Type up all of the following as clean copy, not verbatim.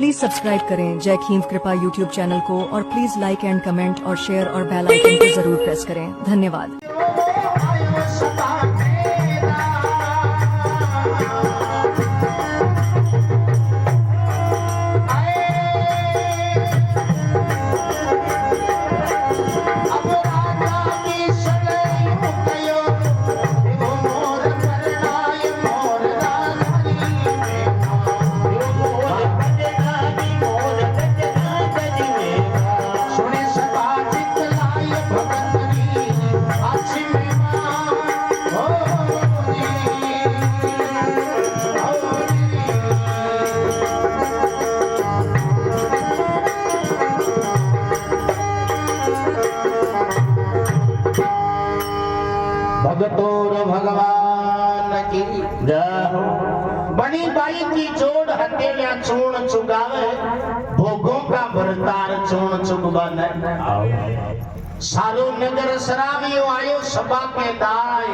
Please subscribe करें जय खींव कृपा यूट्यूब चैनल को और प्लीज लाइक एंड कमेंट और शेयर और बेल आइकन को जरूर प्रेस करें। धन्यवाद। भगतोर भगवान की बनी बाई की जोड़ हथेलियां चूर्ण चुगावे भोगों का भरतार चूर्ण चुगवाने सारो नगर शराबियो आयो सभा के दाय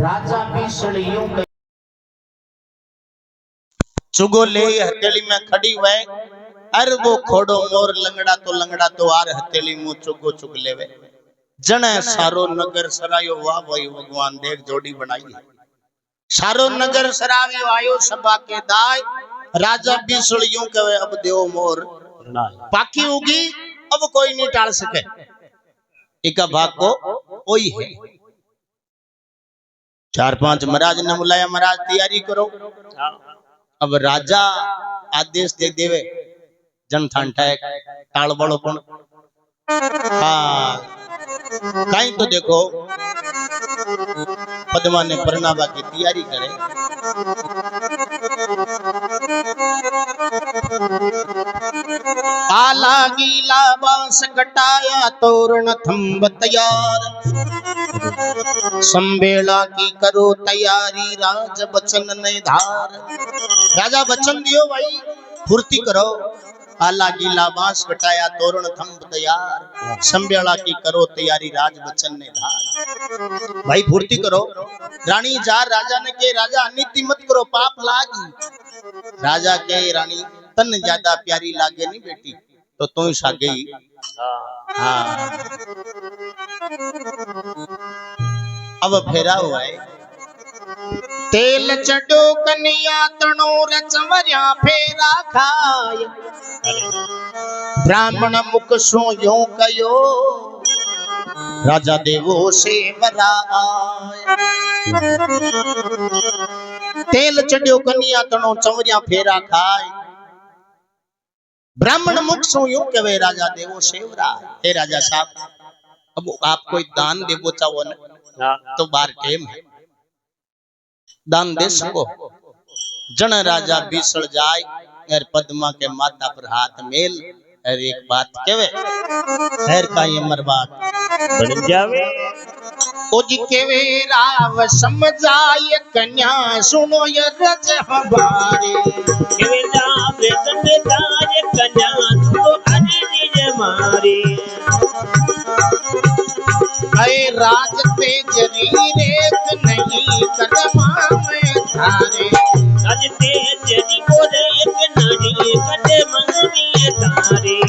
राजा बीसलियों के चुगो ले हथेली में खड़ी हुए अरे वो खोड़ो मोर लंगड़ा तो आर हथेली मुंह चुगो चुग लेवे जने सारो नगर सरायो वाह वही भगवान देख जोड़ी बनाई सारो नगर सरायो आयो सभा के दाय राजा बीसलियों कहे अब देव मोर पाकी होगी अब कोई नहीं टाल सके इका भाग को कोई है 4-5 महाराज ने बुलाया महाराज तैयारी करो अब राजा आदेश दे देवे जन ठांठा टाल बड़ो पण हाँ कहीं तो देखो पद्मा ने परनावा की तैयारी करे आला गीला बांस कटाया तोरण थंब तैयार संबेला की करो तैयारी राज बचन ने धार राजा बचन दियो भाई फुर्ती करो आला गीला बांस कटाया तोरण थंब तैयार संबेला की करो तैयारी राज बचन ने धार भाई फुर्ती करो रानी जार राजा ने के राजा अनिति मत करो पाप लागी राजा के रानी तन ज्यादा प्यारी लागे नहीं बेटी तो तू ही गई हाँ अब फेरा हुआ है तेल चढ़ो कन्या तणो रचवरिया फेरा खाय ब्राह्मण मुख सो यूं कयो राजा देवो सेवरा आय तेल चढ़ो कन्या तणो चवरिया फेरा खाय ब्राह्मण मुख सो यूं कहे राजा देवो सेवरा। हे राजा साहब अब आप कोई दान देवो चाहो ना तो बार टेम है दान दे सको जन राजा बीसल जाय और पद्मा के माथा पर हाथ मेल और एक बात केवे खैर का ये मर बात बन जावे ओ जी केवे राव समझाय कन्या सुनो ये रज हमारे केवे राव समझाय कन्या सुनो अरे जी मारे अरे राज तेजरी रेत नहीं कदमा में थारे राज तेजरी को रेत नहीं कदमा में थारे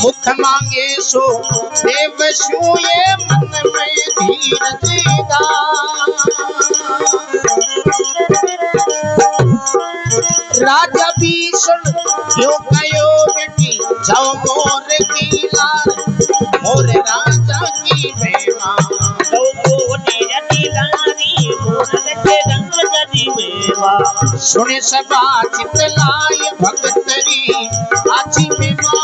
मुख मांगे सो देव छुए मन में धीरज दा राजा भीषण क्यों कयो बेटी जाओ मोर की लाल मोर राजा की मेवा तो मोरी रति लारी मोर के राजा की मेवा सुने सभा चितलाय भक्तरी आची मेवा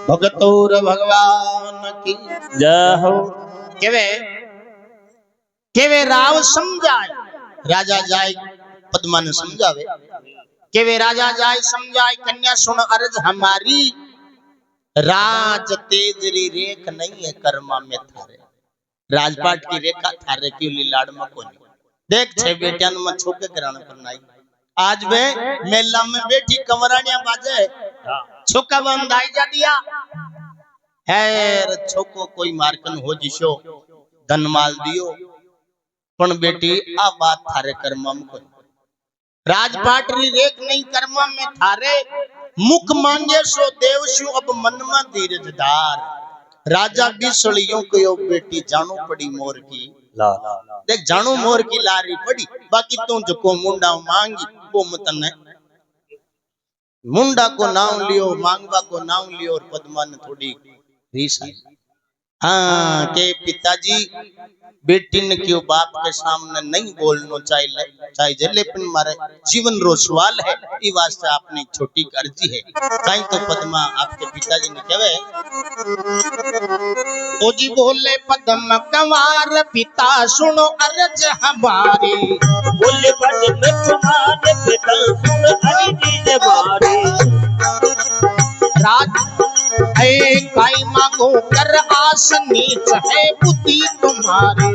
भगतोर भगवान की जय हो केवे राव समझाए राजा जाय पद्मा ने समझावे केवे राजा जाय समझाए कन्या सुन अर्ज हमारी राज तेजरी रेख नहीं है कर्मा में थारे राजपाट की रेखा थारे की लाड़ में कोनी देख छे बेटियां में छोके कराने पर नहीं आज वे मेला में बैठी कंवरानिया बाजे छोका बंधाई जा दिया है छोको कोई मारकन हो जिशो धन माल दियो पण बेटी आ बात थारे कर्म में कोई राजपाट री रेख नहीं कर्म में थारे मुख मांगे सो देवशु अब मन में धीरज धार राजा बिसलियों को बेटी जानो पड़ी मोर की ला देख जानो मोर की लारी पड़ी बाकी तू जो मुंडा मांगी वो मतन मुंडा को नाम लियो मांगवा को नाम लियो और पद्मा ने थोड़ी रीस आई हाँ के पिताजी बेटी ने क्यों बाप के सामने नहीं बोलना चाहिए जले पण मारे जीवन रो सवाल है ई वास्ते आपने छोटी अर्जी है कहीं तो पद्मा आपके पिताजी ने कहे ओ जी बोले पद्म कंवार पिता सुनो अर्ज हमारी बोले पद्म तुम्हारे पिता सुन अर्जी हमारी राज है काई मांगो कर आस नीच है बुद्धि तुम्हारी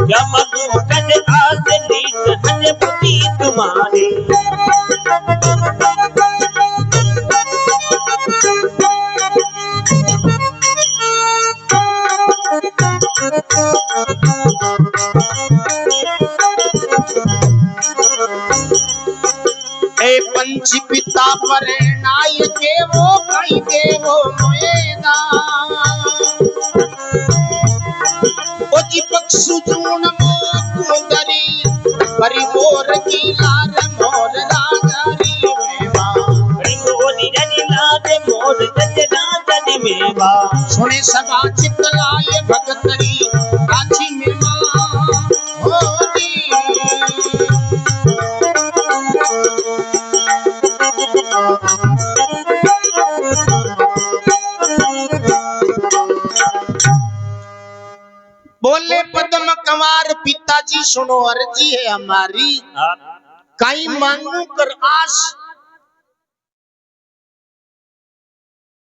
क्या मांगो कर आस नीच है बुद्धि तुम्हारी ए पंछी पिता पर नाय के वो कहीं के वो मोएदा ओ जी पक्षु जून मो कुंदरी परि मोर की लार मोर राजारी मेवा बड़ी मोरी जनी लाद मोर जजना जनी मेवा सुने सदा चितलाए भगतरी काछी मेवा हो जी बोले पद्म कंवार पिताजी सुनो अर्जी है हमारी कहीं मांगू कर आस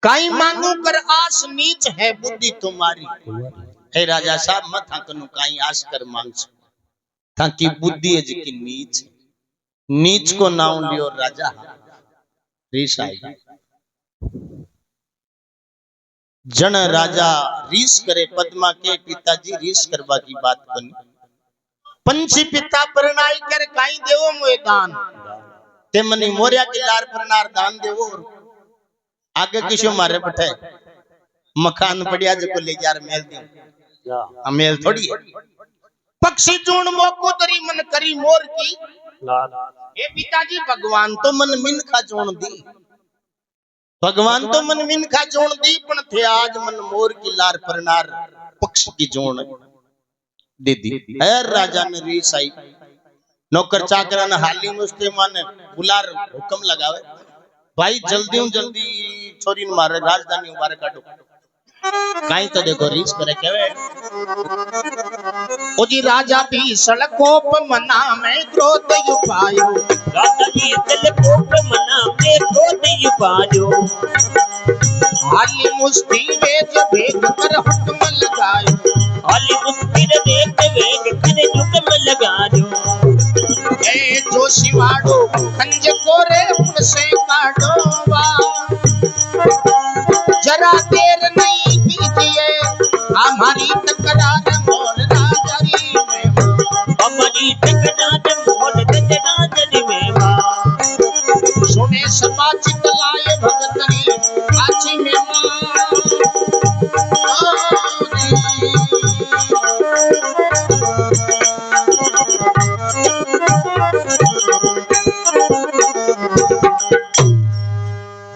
कहीं मांगू कर आस नीच है बुद्धि तुम्हारी हे राजा साहब मत कनु कहीं आस कर मांग ताकि बुद्धि है जी नीच नीच को नाम लियो राजा रीस आई जन राजा रीस करे पद्मा के पिताजी रीस करवा की बात बनी पंछी पिता परनाई कर काई देवो मोए दान ते मनी मोरिया की लार परनार दान देवो आगे किशो मारे बैठे मकान पड़िया जो ले जार मेल दी मेल थोड़ी है पक्षी चूण मोको तरी मन करी मोर की ए पिताजी भगवान तो मन मिन खा चूण दी भगवान तो मन मिन खा जोड़ दी पण थे आज मन मोर की लार परनार पक्ष की जोड़ दे दी है राजा ने रीस आई नौकर चाकर ने हाली मुस्लिमान ने बुलार हुक्म लगावे भाई जल्दी छोरी ने मारे राजधानी उबारे काटो काई तो देखो रीस करे केवे ओ जी राजा भी सड़कोप मना में क्रोध युपायो राजा भी सड़कोप मना में क्रोध युपायो हाली मुस्ती वेज भेद कर हुक्म लगायो हाली मुस्ती वेज कर हुक्म लगायो ए जो शिवाड़ो खंज कोरे उनसे काटो वा जरा देर नहीं कीजिए हमारी तकरार मोर राजारी में हमारी तकरार मोर राजारी में सुने सभा चितलाए भगतरी काची में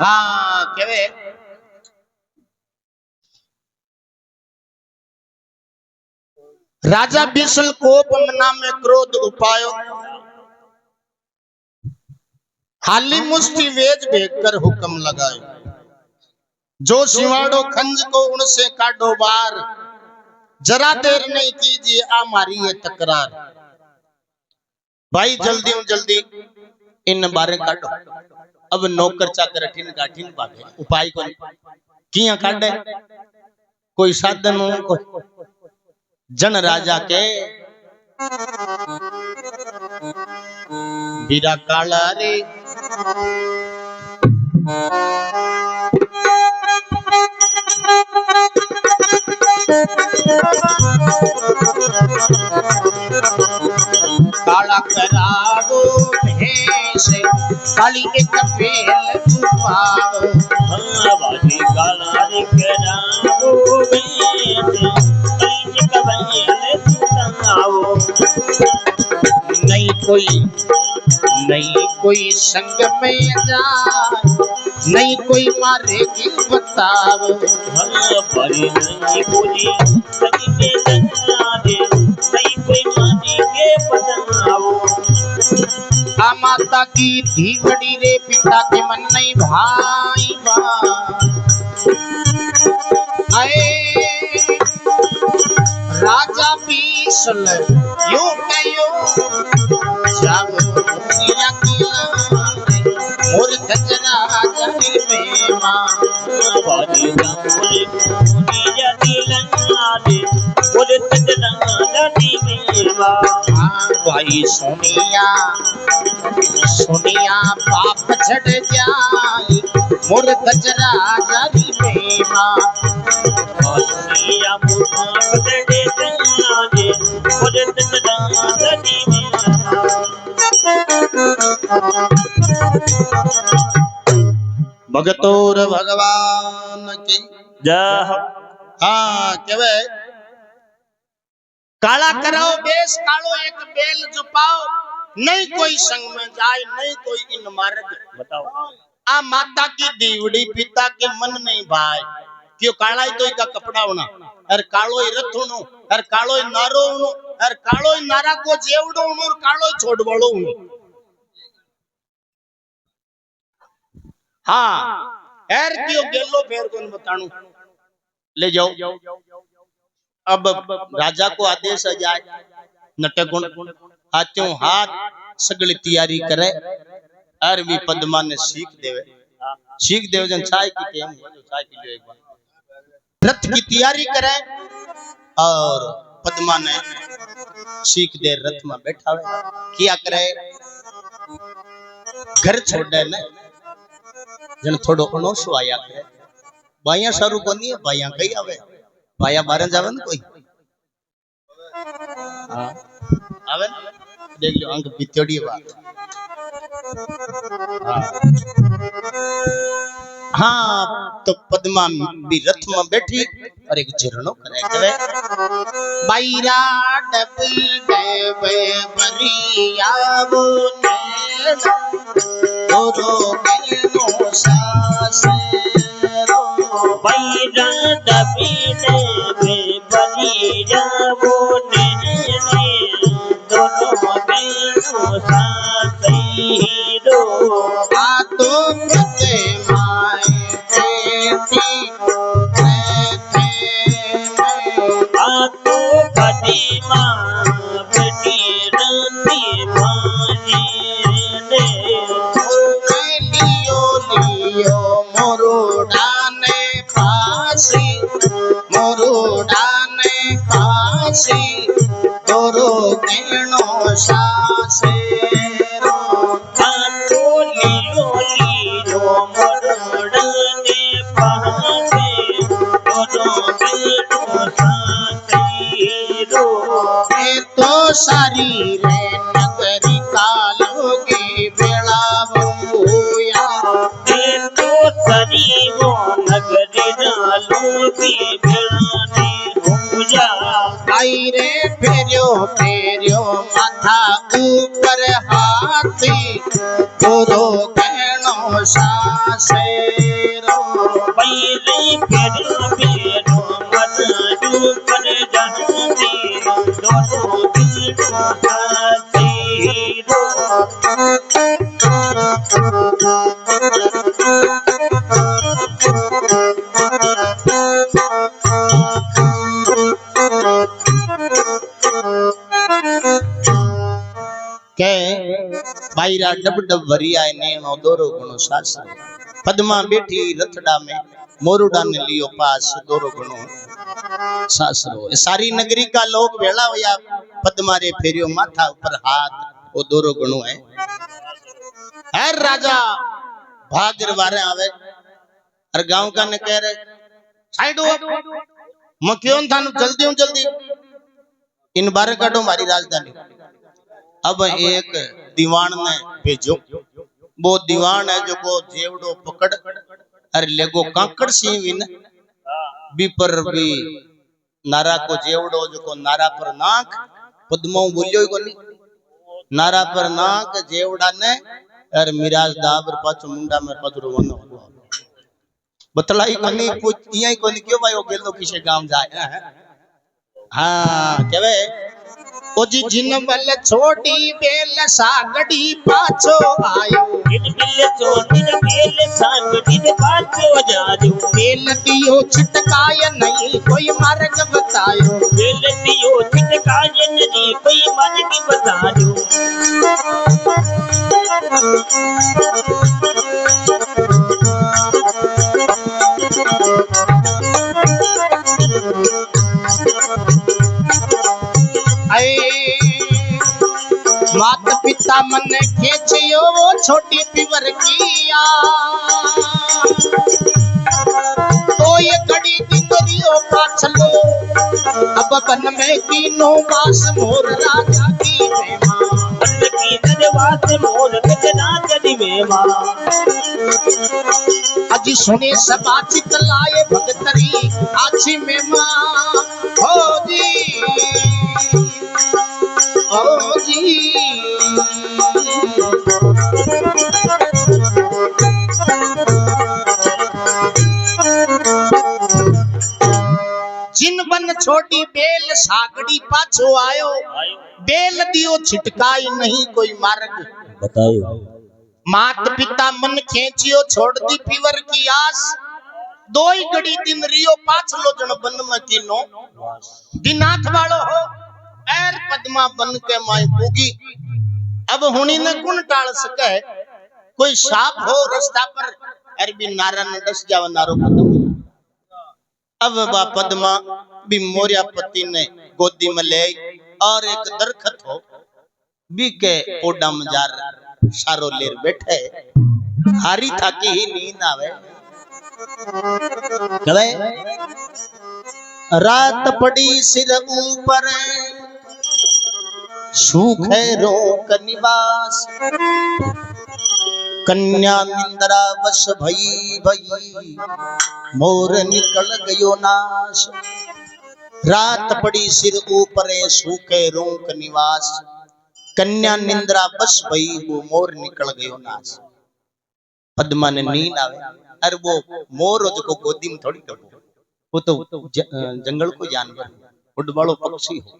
हाँ केवे राजा बिसल कोप मना में क्रोध उपायो हाली मुष्टि वेज भेकर हुक्म लगाए जो सिवाड़ो खंज को उनसे काटो बार जरा देर नहीं कीजिए हमारी ये तकरार भाई जल्दी इन बारे काटो अब नौकर चाकर अठिन गाठिन भागे उपाय को किया काटे कोई साधन को जन राजा के वीरा काला रे काला करावो भेष काली के कपेल छुपावो बाजी काला रे करावो भेष काली के कपेल छुपावो नहीं कोई संग में जाए नहीं कोई मारेगी बताओ बड़ी नहीं बोली सगी में दंगा दे नहीं कोई मारेगे बताओ आ माता की धी बड़ी रे पिता के मन नहीं भाई आए राजा बीसल यूं कयो जब मोर गजरा जनी में मां बाजी बोले बोली जाती लंगा दे बोले तजना जाती मेवा भाई सोनिया पाप झड़ जाई मोर गजरा जनी में मां दुनिया मुआ बदले तजना दे बोले तजना जाती मेवा भगतोर भगवान की जय हाँ केवे काला कराओ बेस कालो एक बेल जुपाओ नहीं कोई संग में जाए नहीं कोई इन मार्ग बताओ आ माता की दीवड़ी पिता के मन नहीं भाई क्यों काला ही तो का कपड़ा होना अर कालो ही रथ होनो अर कालो ही नारो होनो अर कालो ही नारा को जेवड़ो होनो और कालो ही छोड़ बड़ो होनो हाँ एर क्यों गेलो फेर कौन बताणु ले जाओ अब राजा को आदेश आ जाए नटगुण हाथों हाथ सगली तैयारी करे अर भी पद्मा ने सीख देवे जन चाय की टेम जो चाय पी लो एक बार रथ की तैयारी करे और पद्मा ने सीख दे रथ में बैठा हुए किया करे घर छोड़े ने जन थोड़ो अनोसो आया करे भाइया सारू कोनी है भाइया कई आवे भाइया बारे जावे न कोई हां आवे देख लो अंक बितोड़ी बात हाँ तो पद्मा भी रथ में बैठी और एक झरनो करे कहे बाईरा डबल देवे बरिया वो ने रो केनो सासे रो बैरा दबी देवे बलिया वो ने दोनों बेनो साथी रो आ तो कते माए बेटी आ तो कदी माँ बेटी रंगी मानी ने लियो मोरुडाने फांसी तोरो केनो सासे रो तो लियो मरड़ने पासे दोनों बेनो साथी रो ए तो सारी रे नगरी कालोगी बेड़ा बंबूया तो सरी वो नगरी डालो की बेड़ाने पूजा आई रे फेरियो माथा ऊपर हाथी तोरो कहनो सासे रो पैरे फेरो मत पर जहती दोनों बेनो साथी रो के बाईरा डब डब वरिया नेणो दोरो गुणो सास पद्मा बैठी रथड़ा में मोरुडा ने लियो पास दोरो गुणो सासरो सारी नगरी का लोग वेला होया पद्मारे फेरियो माथा ऊपर हाथ वो दोरो गणु है। हर राजा भागर वारे आवे और गांव का ने कह रहे साइड हो मक्यों थानु जल्दी इन बारे काटो मारी राजधानी। अब एक दीवान ने भेजो, वो दीवान है जो को जेवड़ो पकड़ अरे लेगो कांकड़ सिंह विन बी पर भी नारा को जेवड़ो जो को नारा पर नाक पद्मो बोलियो कोनी नारा पर नाक जेवड़ा ने अरे मिराज दाबर पाछो मुंडा में पदरो वनो बतलाई कोनी पूछिया कोनी क्यों भाई ओ गेलो किसे गांव जाए। हाँ केवे ओ जी जिन बल छोटी बेल सागड़ी पाछो आयो इन बिल्ले छोटी बेल सागड़ी पाछो जायो बेल दियो छिटकाय नहीं कोई मार्ग बतायो बेल दियो छिटकाय नहीं कोई मार्ग बतायो। मात पिता मन खेचियो वो छोटी पिवर किया तो ये कड़ी दिंगरियो पाछलो अब बन में कीनो बास मोर राजा की मेमा बन की नजवास मोर राजा की मेमा। अजी सुने सभा चित लाए भगतरी आछी मेमा हो जी ओ जी जिन बन छोटी बेल सागड़ी पाछो आयो बेल दियो छिटकाई नहीं कोई मार्ग बतायो। मात पिता मन खेचियो छोड़ दी पीवर की आस दो ही घड़ी दिन रियो पाछलो जन बन में कीनो दिनाथ वालो हो एर पद्मा बन के माई पूगी। अब हुनी ने कुन टाल सके कोई साप हो रास्ता पर अरबी नारा न डस जाव नारो खत्म। अब बा पद्मा भी मोरिया पति ने गोदी में ले और एक दरखत हो भी के ओडा मजार सारो लेर बैठे हारी था की ही नींद आवे कहे रात पड़ी सिर ऊपर सूखे रोक निवास कन्या निंद्रा बस भई मोर निकल गयो नाश। रात पड़ी सिर ऊपर सूखे रोक निवास कन्या निंद्रा बस भई वो मोर निकल गयो नाश। पद्मा ने नींद आवे अरे वो मोर जो गोदी में थोड़ी करो वो तो जंगल को जानवर उड़ वालो पक्षी हो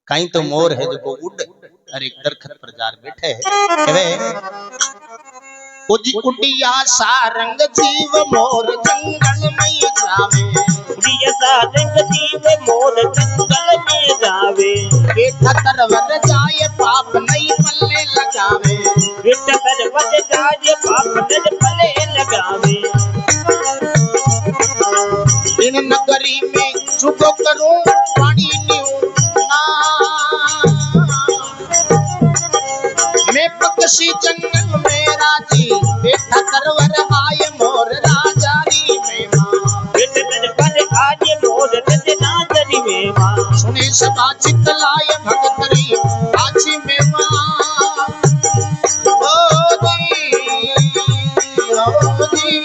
कहीं तो मोर है जो उड़ और एक दरखत पर जार बैठे है उजी उड़िया सारंग जीव मोर जंगल में जावे उड़िया सारंग जीव मोर जंगल में जावे बेटा तरवर जाए पाप नहीं पल्ले लगावे बेटा तरवर जाए पाप नहीं पल्ले लगावे। इन नगरी में चुप करूं पानी न्यू ना मैं पक्षी जंगल में राजी बेटा तरवर आए मोर राजा री मेमा बेटा तरवर आए मोर राजा री मेमा। सुने सदा चित लाए भगतरी आछी मेमा ओ जी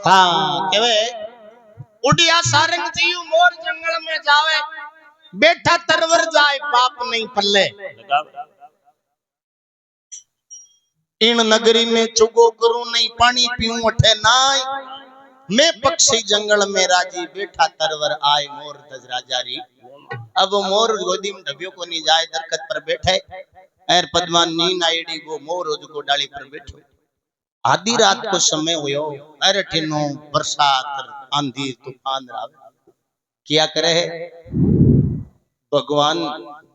हाँ केवे उड़िया सारंग जीव मोर जंगल में जावे बेटा तरवर जाए पाप नहीं पल्ले इन नगरी में चुगो करूं नहीं पानी पीऊं अठे नाय मैं पक्षी जंगल में राजी बेटा तरवर आए मोर तज राजा री। अब मोर गोदी में ढबियो को नहीं जाए दरखत पर बैठे एर पद्मा नींद आईडी वो मोर को डाली पर बैठो आधी रात को समय हुयो अरे ठिनो बरसात आंधी तूफान आवे क्या करे भगवान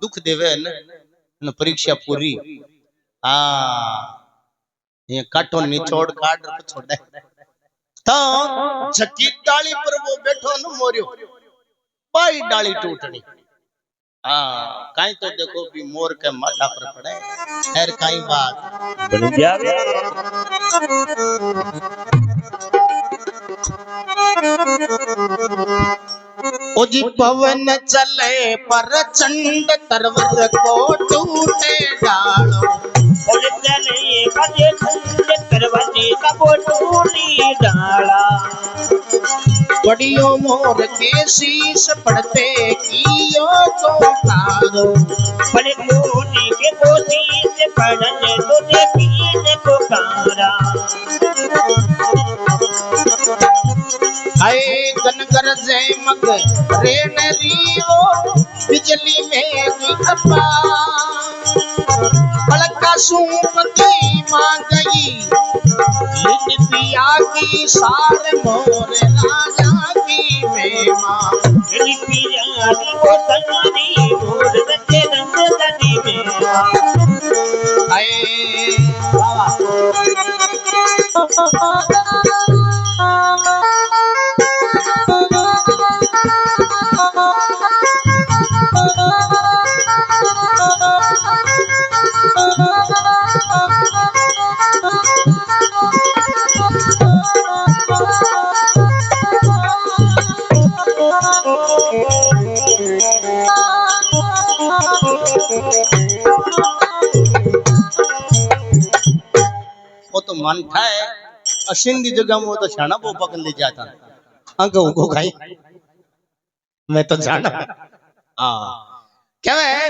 दुख देवे न परीक्षा पूरी हाँ ये काटो निचोड़ काट छोड़े तो झकी डाली पर वो बैठो न मोरियो बाई डाली टूटनी। हाँ कहीं तो देखो भी मोर के माथा पर पड़े खैर कहीं बात बन जावे। ओ जी पवन चले पर चंड तरवर को टूटे डालो बोले चले बजे ठंडे दरवाजे का बोटूली डाला। बड़ियो मोर के शीश पड़ते कियो तो कारो बड़े कोने के कोसी से पढ़ने तुझे पीने को कारा। आए गनगर जय मग रेन रीवो बिजली में खपा पलका सूपती मां गई लिन पिया की सार मोर राजा की मेमा मेरी पियारी को सन्नी मोर रचे रंग दनी में आए वो तो मानता है असिंधी जगह में वो तो छाना वो पकड़ ले जाता अंक उनको खाई मैं तो जाना हाँ क्या है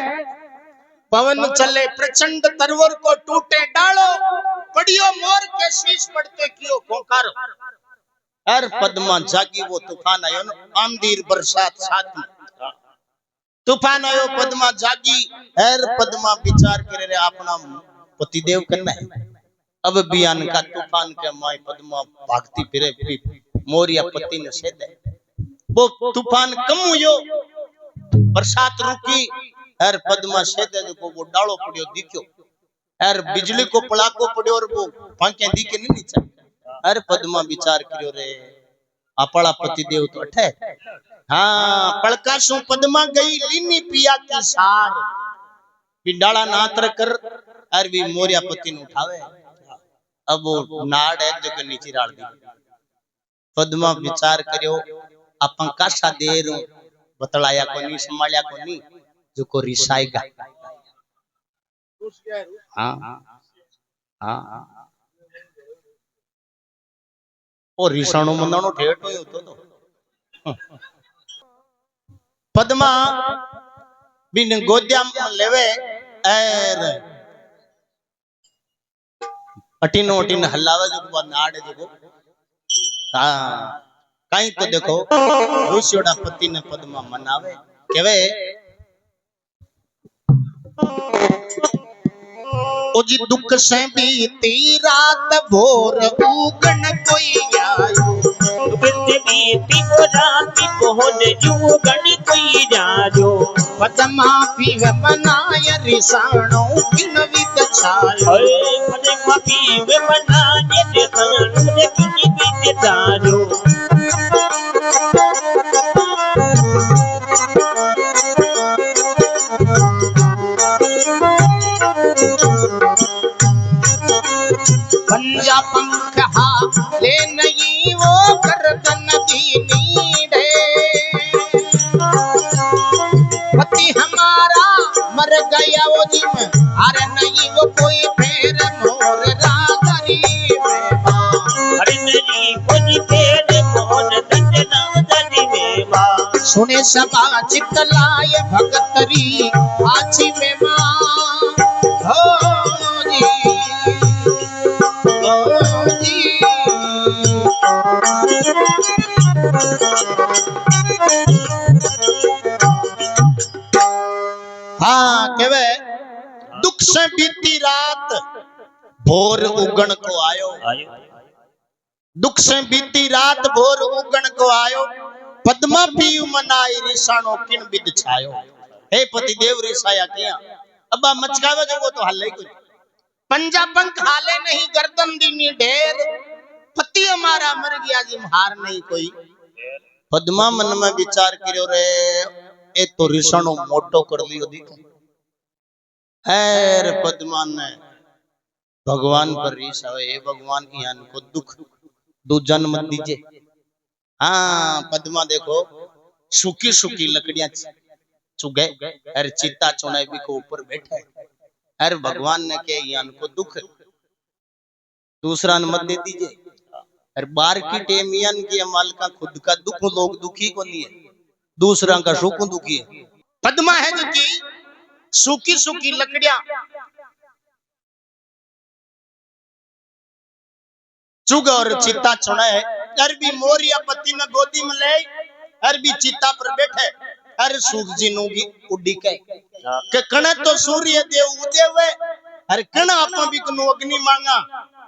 पवन चले प्रचंड तरवर को टूटे डालो पड़ियो मोर के शीश पड़ते कियो खोकारो हर पद्मा जागी वो तूफान आयो न आंधीर बरसात साथ में तूफान आयो पद्मा जागी हर पद्मा विचार करे रे अपना पतिदेव करना है अब बियान का तूफान के माय पद्मा भागती फिरे मोरिया पति ने सेदे वो तूफान कम हुयो बरसात रुकी हर पद्मा सेदे को वो डालो पड़ियो दिखो हर बिजली को पड़ाको पड़ियो और वो फांके दिखे नहीं नीचे हर पद्मा विचार करियो रे अपड़ा पतिदेव तो अठे हाँ पड़काशु पद्मा गई लीनी पिया की सार पिंडाला नात्र कर हर भी मोरिया पति ने उठावे अब वो नाड़ एक जगह नीचे डाल दी पद्मा विचार करियो अपन काशा देर बतलाया को नहीं संभालिया को नहीं जो को रिसाएगा हाँ हाँ ओ रिसाणो मंदाणो ठेठ होयो तो पद्मा बिन गोद्या लेवे एर अटीनो अटीन हलावे जो नाड़ जो हाँ कहीं तो देखो ऋषियोड़ा पति ने पद्मा मनावे केवे ओ जी दुख से बीती रात भोर उगन कोई आयो बिते बीती को राती पहुंच जू गणी कोई जाजो। पद्मा पीव मनाय रिसाणो किन विद छायो अरे पदे माफी वे मना ये देखानु ने किनी बीते जाजो। पंजा पंख हा ले नहीं वो गर्दन दीनी ढे पति हमारा मर गया वो जिम अरे नहीं वो कोई फेर मोर रागरी में अरे नहीं कोई फेर मोर दंड नाम दनी में मां सुने सभा चितलाय भगतरी आची में मां हो जी हाँ केवे दुख से बीती रात भोर उगण को आयो दुख से बीती रात भोर उगण को आयो पद्मा पीयू मनाई रिसाणो किन बिद छायो हे पति देव रिसाया किया अब्बा मचकावे जो वो तो हल्ले कुछ पंजा पंख हाले नहीं गर्दन दीनी ढेर पति हमारा मर गया जी हार नहीं कोई। पद्मा मन में विचार करो रे ए तो रिसणो मोटो कर लियो दिखे। रे पद्मा ने भगवान पर रीस आवे, हे भगवान इहान को दुख दो जन्म दीजे। हाँ पद्मा देखो सूखी सूखी लकड़ियां चुगे अरे चिता चुनाई भी को ऊपर बैठे। अरे भगवान ने के इहान को दुख दूसरा न मत दे दीजिए। अरे बार की टेमियन की अमाल का खुद का दुख लोग दुखी को नहीं है, दूसरा का सुख दुखी है। पद्मा है जो की सूखी सूखी लकड़ियां चुग और चिता चुनाए। अरबी मोरिया पति ने गोदी में ले अरबी चिता पर बैठे। अरे सूख जी नूगी उड़ी के कणे तो सूर्य देव उदय हुए। अरे कण अपन भी कनु अग्नि मांगा।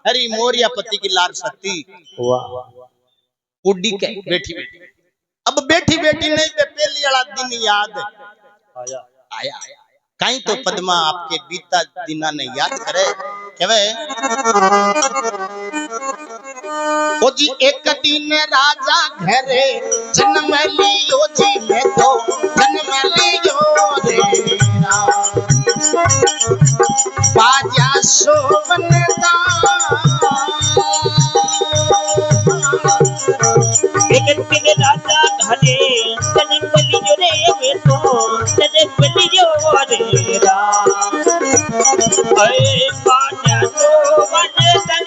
अरे मोरिया पति की लार सती उड़ी के बैठी बैठी। अब बैठी बैठी नहीं पे पहली वाला दिन याद आया कहीं तो पद्मा आपके बीता दिना ने याद करे कहवे ओ जी एक दिन राजा घरे जन्म लियो जी मैं तो जन्म लियो रे बाजा सोवनदा। एक दिन राजा घरे जन्म लियो रे मैं तो जन्म लियो रे अरे बाजा सोवनदा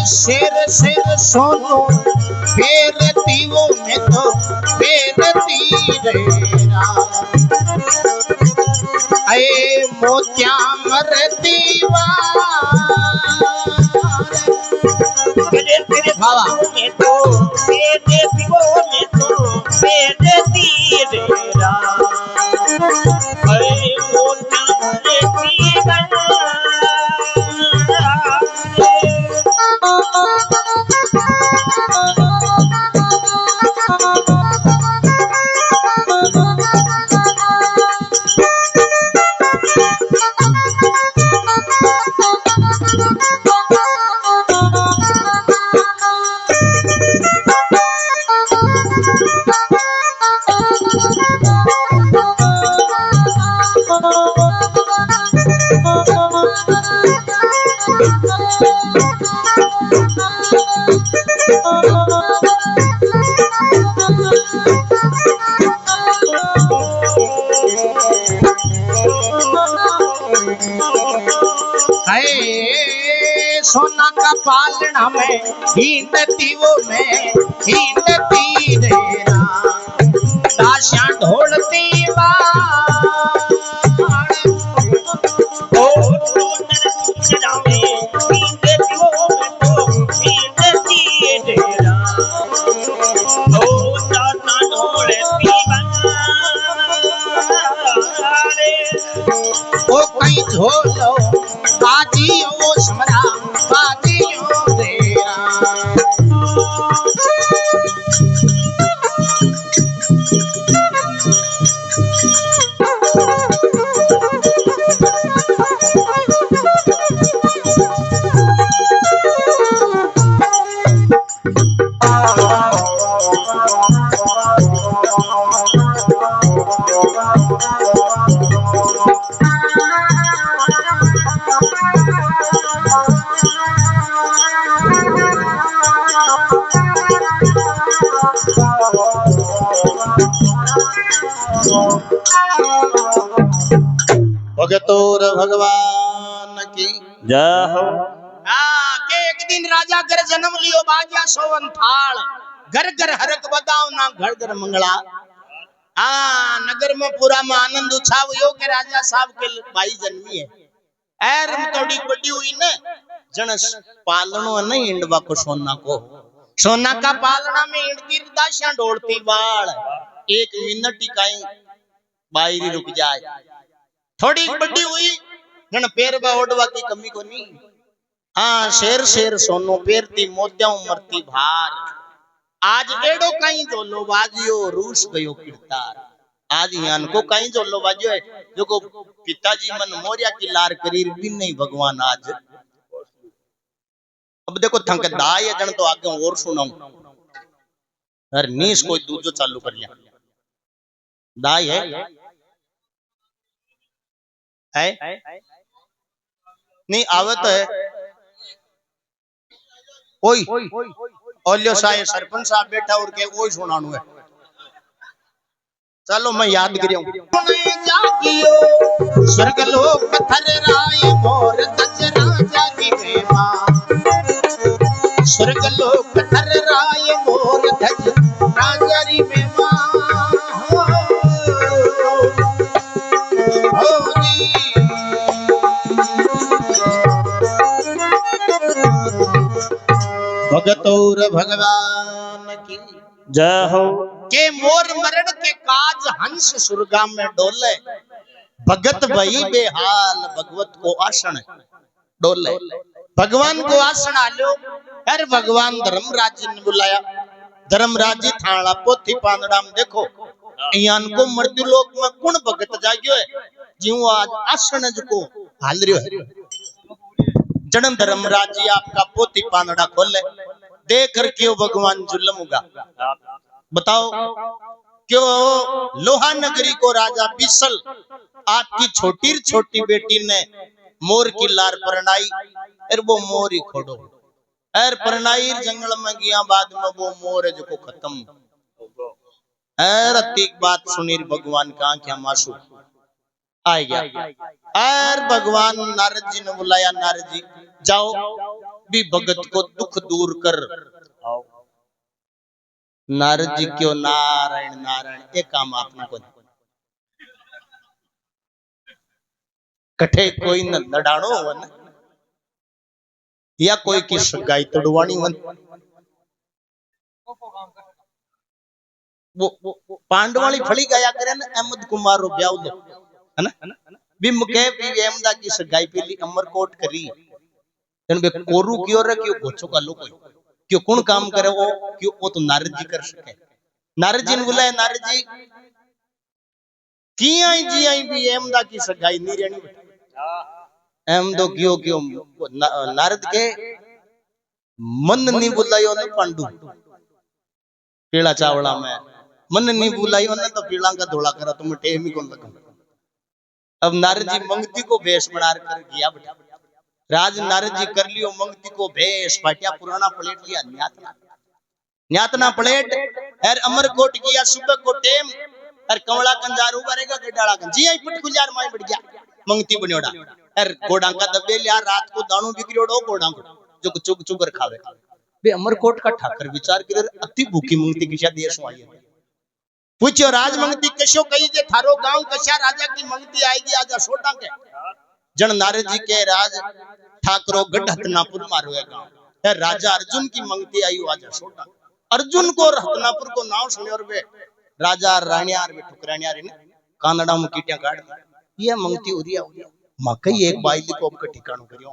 शेर शेर सोनो फेरती वो मैं तो फेरती रेरा अये मोतिया मरती तेरे भावा मैं तो फेरती वो मैं तो फेरती रेरा अरे मोतिया मरती सोना का पालना में हिंदती वो में हिंदती रेरा दासियां ढोलती ओ कहीं झोलो बाजी ओ समरा बाजी ओ रेरा भगतोर भगवान की जय हो। के एक दिन राजा घर जन्म लियो बाजा सोवन थाल घर घर हरक बदाव ना घर घर मंगला। नगर में पूरा में आनंद उछाव यो के राजा साहब के भाई जन्मी है। एर थोड़ी बड़ी हुई ने जन पालनो नहीं इंडवा को सोना का पालना में इंडती दासियां ढोलती बाल। एक मिनट टिकाई बाहरी रुक जाए थोड़ी बड़ी हुई जन पैर बा ओडवा की कमी को नहीं। हाँ शेर शेर सोनो पेरती मोत्या मरती भार आज एडो कहीं जो लो बाजियो रूस गयो किरतार। आज यहाँ को कहीं जो लो बाजो है जो को पिताजी मन मोरिया की लार करीर भी नहीं भगवान आज। अब देखो थंक दाय जन तो आगे और सुनाऊं अरे नीस कोई दूजो चालू कर लिया दाय है नहीं आवे तो है ओई ओलियो साहे सरपंच साहब बैठा और के ओई सुनाणु है चलो मैं याद करियो स्वर्ग लोक पत्थर राय मोर तज राजा की प्रेमा स्वर्ग लोक पत्थर राय मोर तज राजा री प्रेमा हो जी भगतौर भगवान की जय हो। के मोर मरण के काज हंस सुरगा में डोले भगत भई बेहाल भगवत को आसन डोले भगवान को आसन आलो अरे भगवान धर्मराज ने बुलाया धर्मराज जी थाला पोथी पांदड़ाम देखो यान को मृत्यु लोक में कौन भगत जाग्यो है जीव आज आसन को हाल रियो है जन्म धर्मराज जी आपका पोथी पांदड़ा खोले देख कर क्यों भगवान जुल्म होगा बताओ क्यों लोहा नगरी को राजा बिसल आपकी छोटी बेटी ने मोर की लार परनाई और वो मोर ही खोड़ो एर परनाई जंगल में गया बाद में वो मोर है जो खत्म एर अतीक बात सुनी भगवान का क्या मासू आ गया एर भगवान नारद जी ने बुलाया नारद जी जाओ भी भगत को दुख दूर कर नारद जी क्यों नारायण नारायण एक काम आपने को कठे कोई न लड़ाणो वन या कोई की सगाई तोड़वानी वन वो पांडवाली फली गया करे ना अहमद कुमार रो ब्याह दो है ना भी मुके भी अहमदा की सगाई पहली अमरकोट करी जन बे कोरू क्यों रे क्यों गोचो का लो कोई क्यों कौन काम करे वो क्यों वो तो नारद जी कर सके नारद जी ने बुलाया नारद जी की आई जी आई भी अहमदा की सगाई नहीं रहनी अहमदो क्यों क्यों नारद के मन नहीं बुलायो ने पांडु पीला चावला में मन नहीं बुलायो ने तो पीला का धोला करा तुम टेम ही कौन लगा अब नारद जी मंगती को भेष बना कर गया बेटा राज नारद जी कर लियो मंगती को भेष पाटिया पुराना प्लेट लिया न्यातना प्लेट और अमरकोट किया सुबह को टेम और कमला कंजारू बरेगा गडाला कं जी आई पट गुजार माई बढ़ गया मंगती बन्योड़ा और घोड़ा का दबे लिया रात को दाणू बिगड़ोड़ो घोड़ा को जो चुग चुगर खावे बे अमरकोट का ठाकर विचार करे अति भूखी मंगती किसा देश में आई है पूछो राज मंगती कशो कही जे थारो गांव कशा राजा की मंगती आएगी आजा सोटा के जन नारद जी के राज ठाकरो गढ़ हतनापुर मारो है गांव राजा अर्जुन की मंगती आई आजा सोटा अर्जुन को हतनापुर को नाम सुने और वे राजा रानियार वे ठुकरानियार ने कानड़ा में कीटियां काट दी ये मंगती उरिया मकई एक बाइली को अब ठिकानो करियो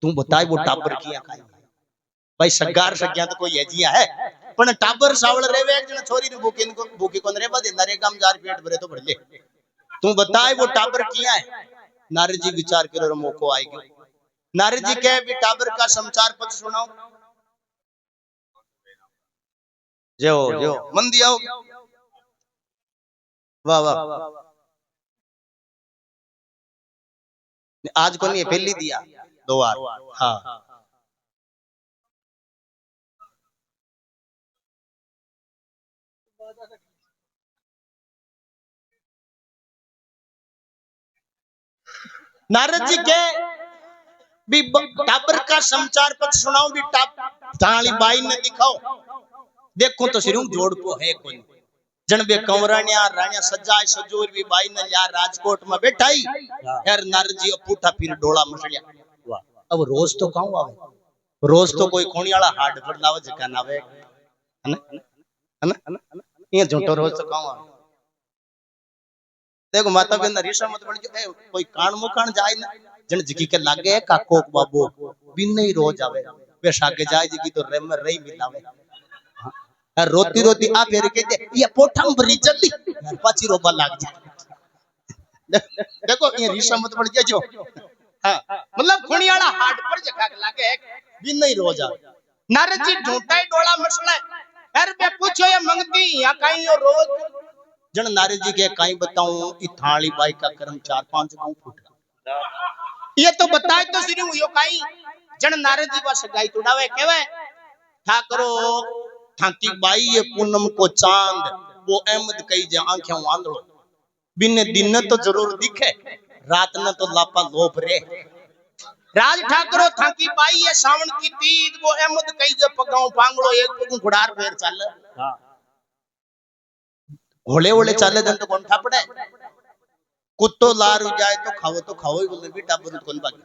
तू बताए वो टाबर किया खाई भाई सगार सग्या तो कोई एजिया है पण टाबर सावल रेवे एक जन छोरी ने भूखी कोन रेबा दे नरेगा में जार पेट भरे तो भर ले तू बताए वो टाबर किया है नारद जी विचार करो मौको आएगी नारद जी कहे भी टाबर का समाचार पत्र सुनाओ जो जो मन दिया वाह वाह आज को नहीं पहली दिया 2 बार हाँ नारद जी के भी टाबर का समाचार पत्र सुनाओ भी ताली बाई ने दिखाओ देखो तो सिर्फ जोड़ को है कोई जन बे कंवरानिया रानिया सजाय सजोर भी बाई ने लिया राजकोट में बैठाई यार नारद जी पुठा फिर डोला मसलिया अब रोज तो कहूं आवे रोज तो कोई कोणी वाला हार्ड पर लावे जका नावे है ना ये झूठो रोज तो कहूं आवे देखो माता बहन रीसा मत बन जो कोई कान मुकान जाए ना जन जकी के लागे काको बाबू बिन नहीं रोज आवे वे सागे जाए जकी तो रेम रही मिलावे रोती रोती आ फेर के ये पोठम भरी जल्दी पाची रोबा लाग जाए। देखो ये रीसा मत पड़ जाए जो हाँ मतलब खुणियाला हाट पर जखा लागे भी नहीं रोजा नारद जी ढूंढता ही डोला मसला अरे मैं पूछो ये मंगती या कहीं यो रोज जन नारद जी के कहीं बताऊं ई थाली बाई का कर्म 4-5 गांव फूट ये तो बताए तो सिर्फ यो कहीं जन नारद जी बस गाय तुड़ावे केवे ठाकरो थांकी बाई ये पूनम को चांद वो अहमद कई जे आंखें वांदड़ो बिन दिन तो जरूर दिखे रात न तो लापा लोभ रे राज ठाकरो थांकी बाई ये सावन की तीज वो अहमद कई जे पगाऊ पांगड़ो एक पगू घुड़ार फेर चल घोड़े ओले चाले दन तो कौन पड़े कुत्तो लारू जाए तो खाओ ही बोले बेटा बुरुत कौन बाकी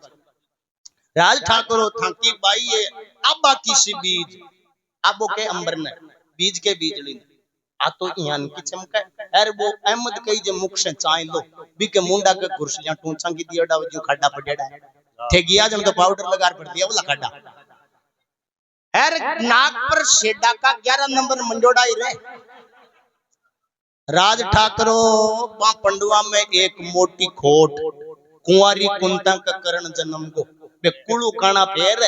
राज ठाकुर थांकी बाई ये आबा किसी बीज आबो के अंबर ने बीज के बीज ली आ तो यान की चमका अरे वो अहमद कई जे मुख से चाय लो बी के मुंडा के कुर्सियां टूंचा की दिया डाव जो खड्डा पड़ेड़ा थे गया जन तो पाउडर लगा पड़ दिया बोला खड्डा अरे नाक पर शेडा का 11 नंबर मंडोड़ा ही रे राज ठाकरो वहां पंडुआ में एक मोटी खोट कुंवारी कुंता का करण जन्म को बे कुलू काना फेर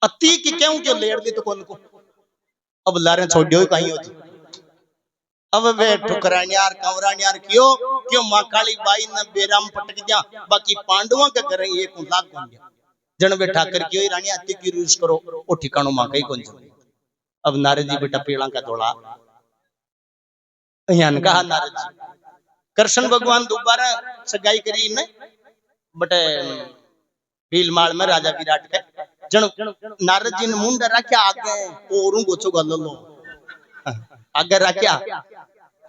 अति की क्यों क्यों लेर दी तो कौन को अब लारे छोड़ियो कहीं होती अब वे ठुकरानियार कंवरानियार क्यों मां काली बाई ने बेराम पटक दिया बाकी पांडवों के घर एक लाख बन गया जन वे ठाकर क्यों रानी अति की रूस करो ओ ठिकानो मां कहीं कौन अब नारद जी बेटा पीड़ा का दौड़ा कहा नारद जी कृष्ण भगवान दोबारा सगाई करी ने बटे भीलमाल में राजा विराट के जन नारद जी ने मुंड रखा आगे ओरू गोचो गल लो आगे रखा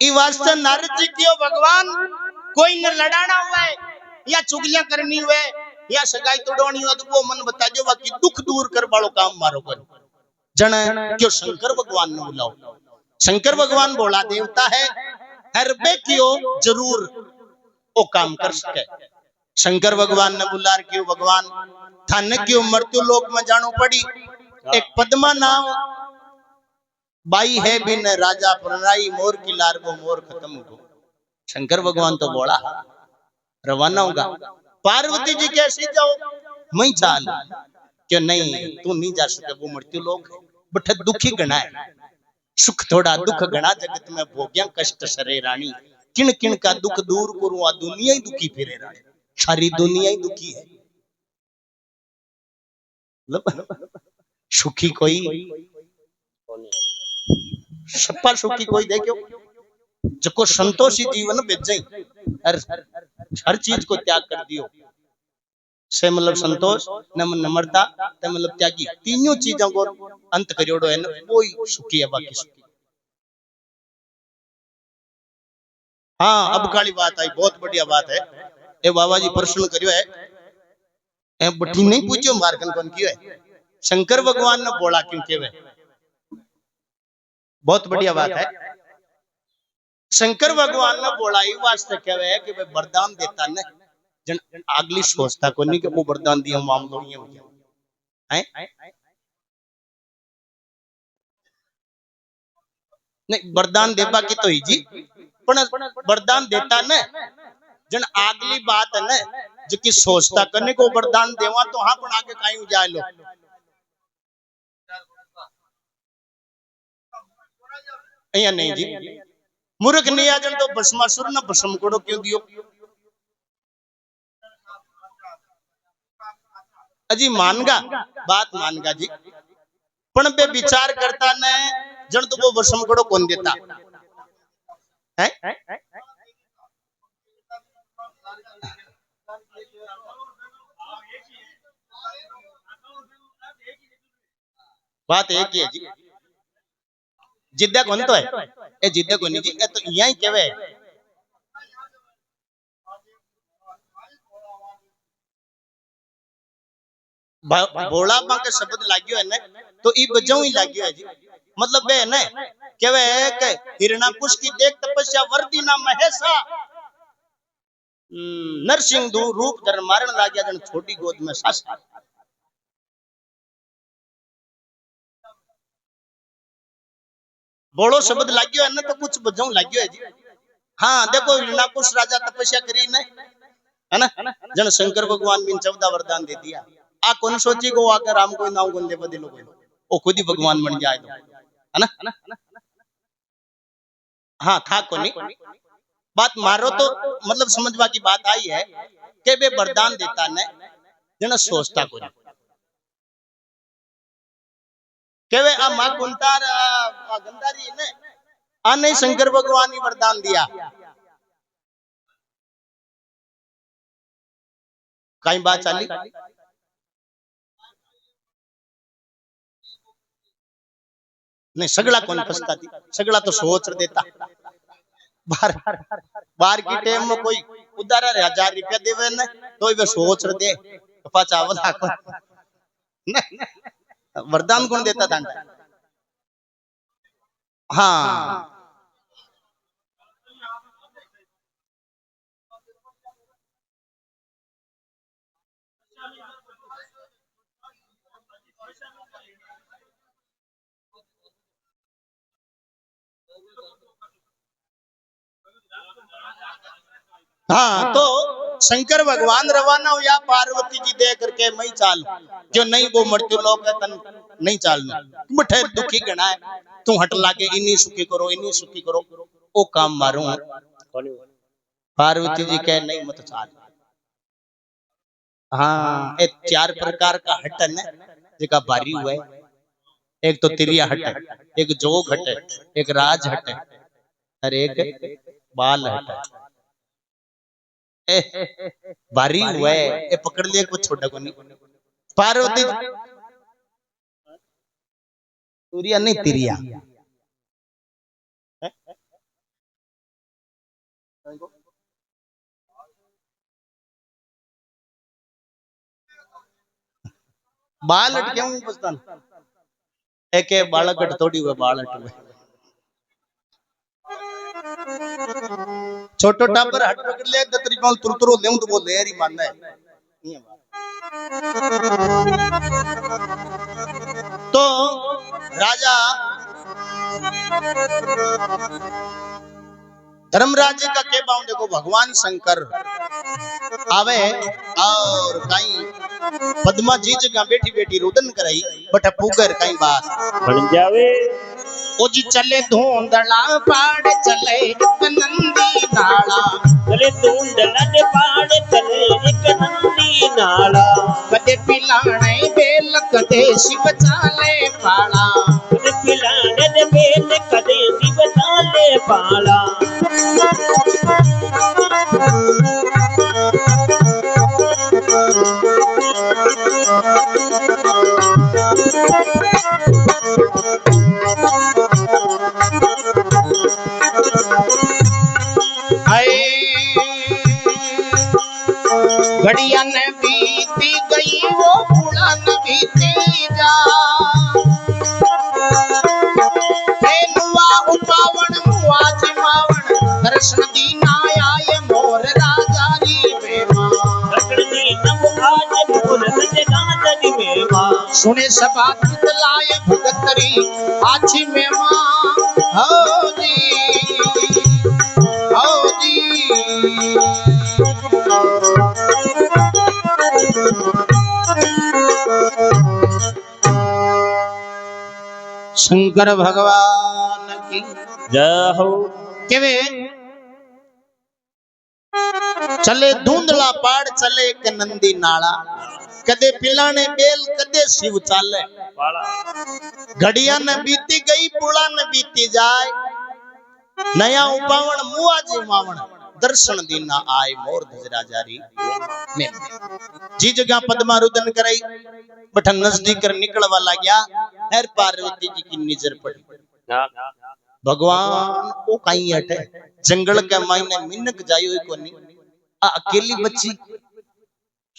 ई वास्ते नारद जी क्यों भगवान कोई न लड़ाना हुआ है या चुगलियां करनी हुए या सगाई तोड़नी हो तो वो मन बता दो बाकी दुख दूर कर वालो काम मारो कर जन क्यों शंकर भगवान ने बुलाओ शंकर भगवान बोला देवता है अरबे क्यों जरूर वो काम कर सके शंकर भगवान ने बुला क्यों भगवान थाने क्यों मृत्यु लोक में जानो पड़ी एक पद्मा नाम बाई है बिन राजा प्रणराई मोर की लार को मोर खत्म हो शंकर भगवान तो बोला रवाना होगा पार्वती जी कैसे जाओ मैं चाल क्यों नहीं तू नहीं जा सके वो मृत्यु लोक है बट दुखी गणा है सुख थोड़ा दुख गणा जगत में भोग्या कष्ट सरे रानी किन किन का दुख दूर करूं आ दुनिया ही दुखी फिरे रानी सारी दुनिया ही दुखी है सुखी कोई सपा सुखी कोई देखो जो संतोषी जीवन बेचे हर चीज को त्याग कर दियो से मतलब संतोष नम्रता मतलब त्यागी तीनों चीजों को अंत करियोड़ो है ना कोई सुखी है बाकी सुखी हाँ अब काली बात आई बहुत बढ़िया बात है ए बाबा जी प्रश्न करियो है ए बठी नहीं पूछो मार्गन कौन क्यों है शंकर भगवान ने बोला क्यों केवे बहुत बढ़िया बात है शंकर भगवान ने बोला ही वास्ते केवे है कि वरदान देता ने जन अगली सोचता को नहीं कि वो वरदान दिया मामलो ये हो गया है नहीं वरदान देबा की तो ही जी पण वरदान देता ने जन अगली बात है ने जो कि सोचता करने को वरदान देवा तो हाँ पण आगे काई जाए लो अया नहीं जी मूर्ख नहीं आजन तो भस्मासुर ने भस्म कोड़ो क्यों दियो अजी मानगा बात मानगा जी पण बे विचार करता ने जन तो वो भस्म कोड़ो कौन देता है बात एक ही है जी जिद्दा कौन तो है ए जिद्दा को नहीं जी ए तो यही केवे भोला बा के शब्द लाग्यो है ने तो ई बजाऊ ही लाग्यो है जी मतलब बे ने केवे के हिरणाकुश की देख तपस्या वर्दी ना महेशा नरसिंह दू रूप धर मारन लाग्या जन छोटी गोद में सास बोलो शब्द लाग्यो है ना तो कुछ बजाऊ लाग्यो है जी। हाँ देखो हिरणाकुश राजा तपस्या करी ने है ना, जन शंकर भगवान भी 14 वरदान दे दिया। आ कौन सोची को आकर राम कोई नाम गुंदे बदलो कोई ओ खुद ही भगवान बन जाए तो है ना। हाँ था कोनी बात मारो तो मतलब समझवा की बात आई है कि वे वरदान देता ने जन सोचता कोई के वे आ मां कुंतार आ गंधारी ने आ नहीं शंकर भगवान ही वरदान दिया कई बात चाली नहीं सगला कौन फंसता थी सगला तो सोच देता बार बार की टाइम में कोई उधार 1000 रुपया देवे ने तो वे सोच दे पाचा वाला वरदान कौन देता था हाँ हाँ तो शंकर भगवान रवाना हो या पार्वती जी दे करके मैं चाल जो नहीं वो मृत्यु लोग है तन नहीं चालना मिठे दुखी गणा है तू हट लागे इन्हीं सुखी करो ओ काम मारू पार्वती जी कहे नहीं मत चाल हाँ ये 4 प्रकार का हट है जेका भारी हुआ है एक तो तिरिया हट है एक जोग हट है एक राज हट है और एक बाल हट है भारी हुआ है ये पकड़ लिया कुछ छोटा को नहीं पार्वती तुरिया नहीं तिरिया बाल हट क्यों पूछता एक बालक हट थोड़ी हुआ बाल हट हुए छोटो टापर हट पकड़ ले दतरी पाल तुरतुरो लेऊं तो वो लेरी मानना है तो राजा धर्मराज का के बाउं देखो भगवान शंकर आवे और कहीं पद्मा जी जगह बैठी बैठी रुदन कराई बट पुगर कहीं बात बन जावे ओ जी चले धूंधला पाड़ चले नंदी नाला चले धूंधला दे पाड़ चले एक नंदी नाला कदे पिलाने बेल कदे शिव चाले पाला कदे पिलाने दे बेल कदे शिव चाले पाला घड़िया ने बीती गई वो बुढ़ा न बीती जा उपावण मुआ जिमावण दर्शन दीना आए मोर राजा री बेमा दर्शन दीना आज मोर राजा री बेमा सुने सभा लाए भगतरी आछी मेमा हो जी शंकर भगवान की जय हो केवे चले धुंधला पाड़ चले के नंदी नाला कदे पिलाने बेल कदे शिव चाले घड़िया न बीती गई पुड़ा न बीती जाए नया उपावण मुआ जिमावण दर्शन दीना आए मोर धजरा जारी में जी जगह पद्मा रुदन कराई बठन नजदीक निकलवा गया हर पार्वती जी की नजर पड़ी भगवान ओ कहीं हटे जंगल के मायने मिनक जायो कोनी आ अकेली बच्ची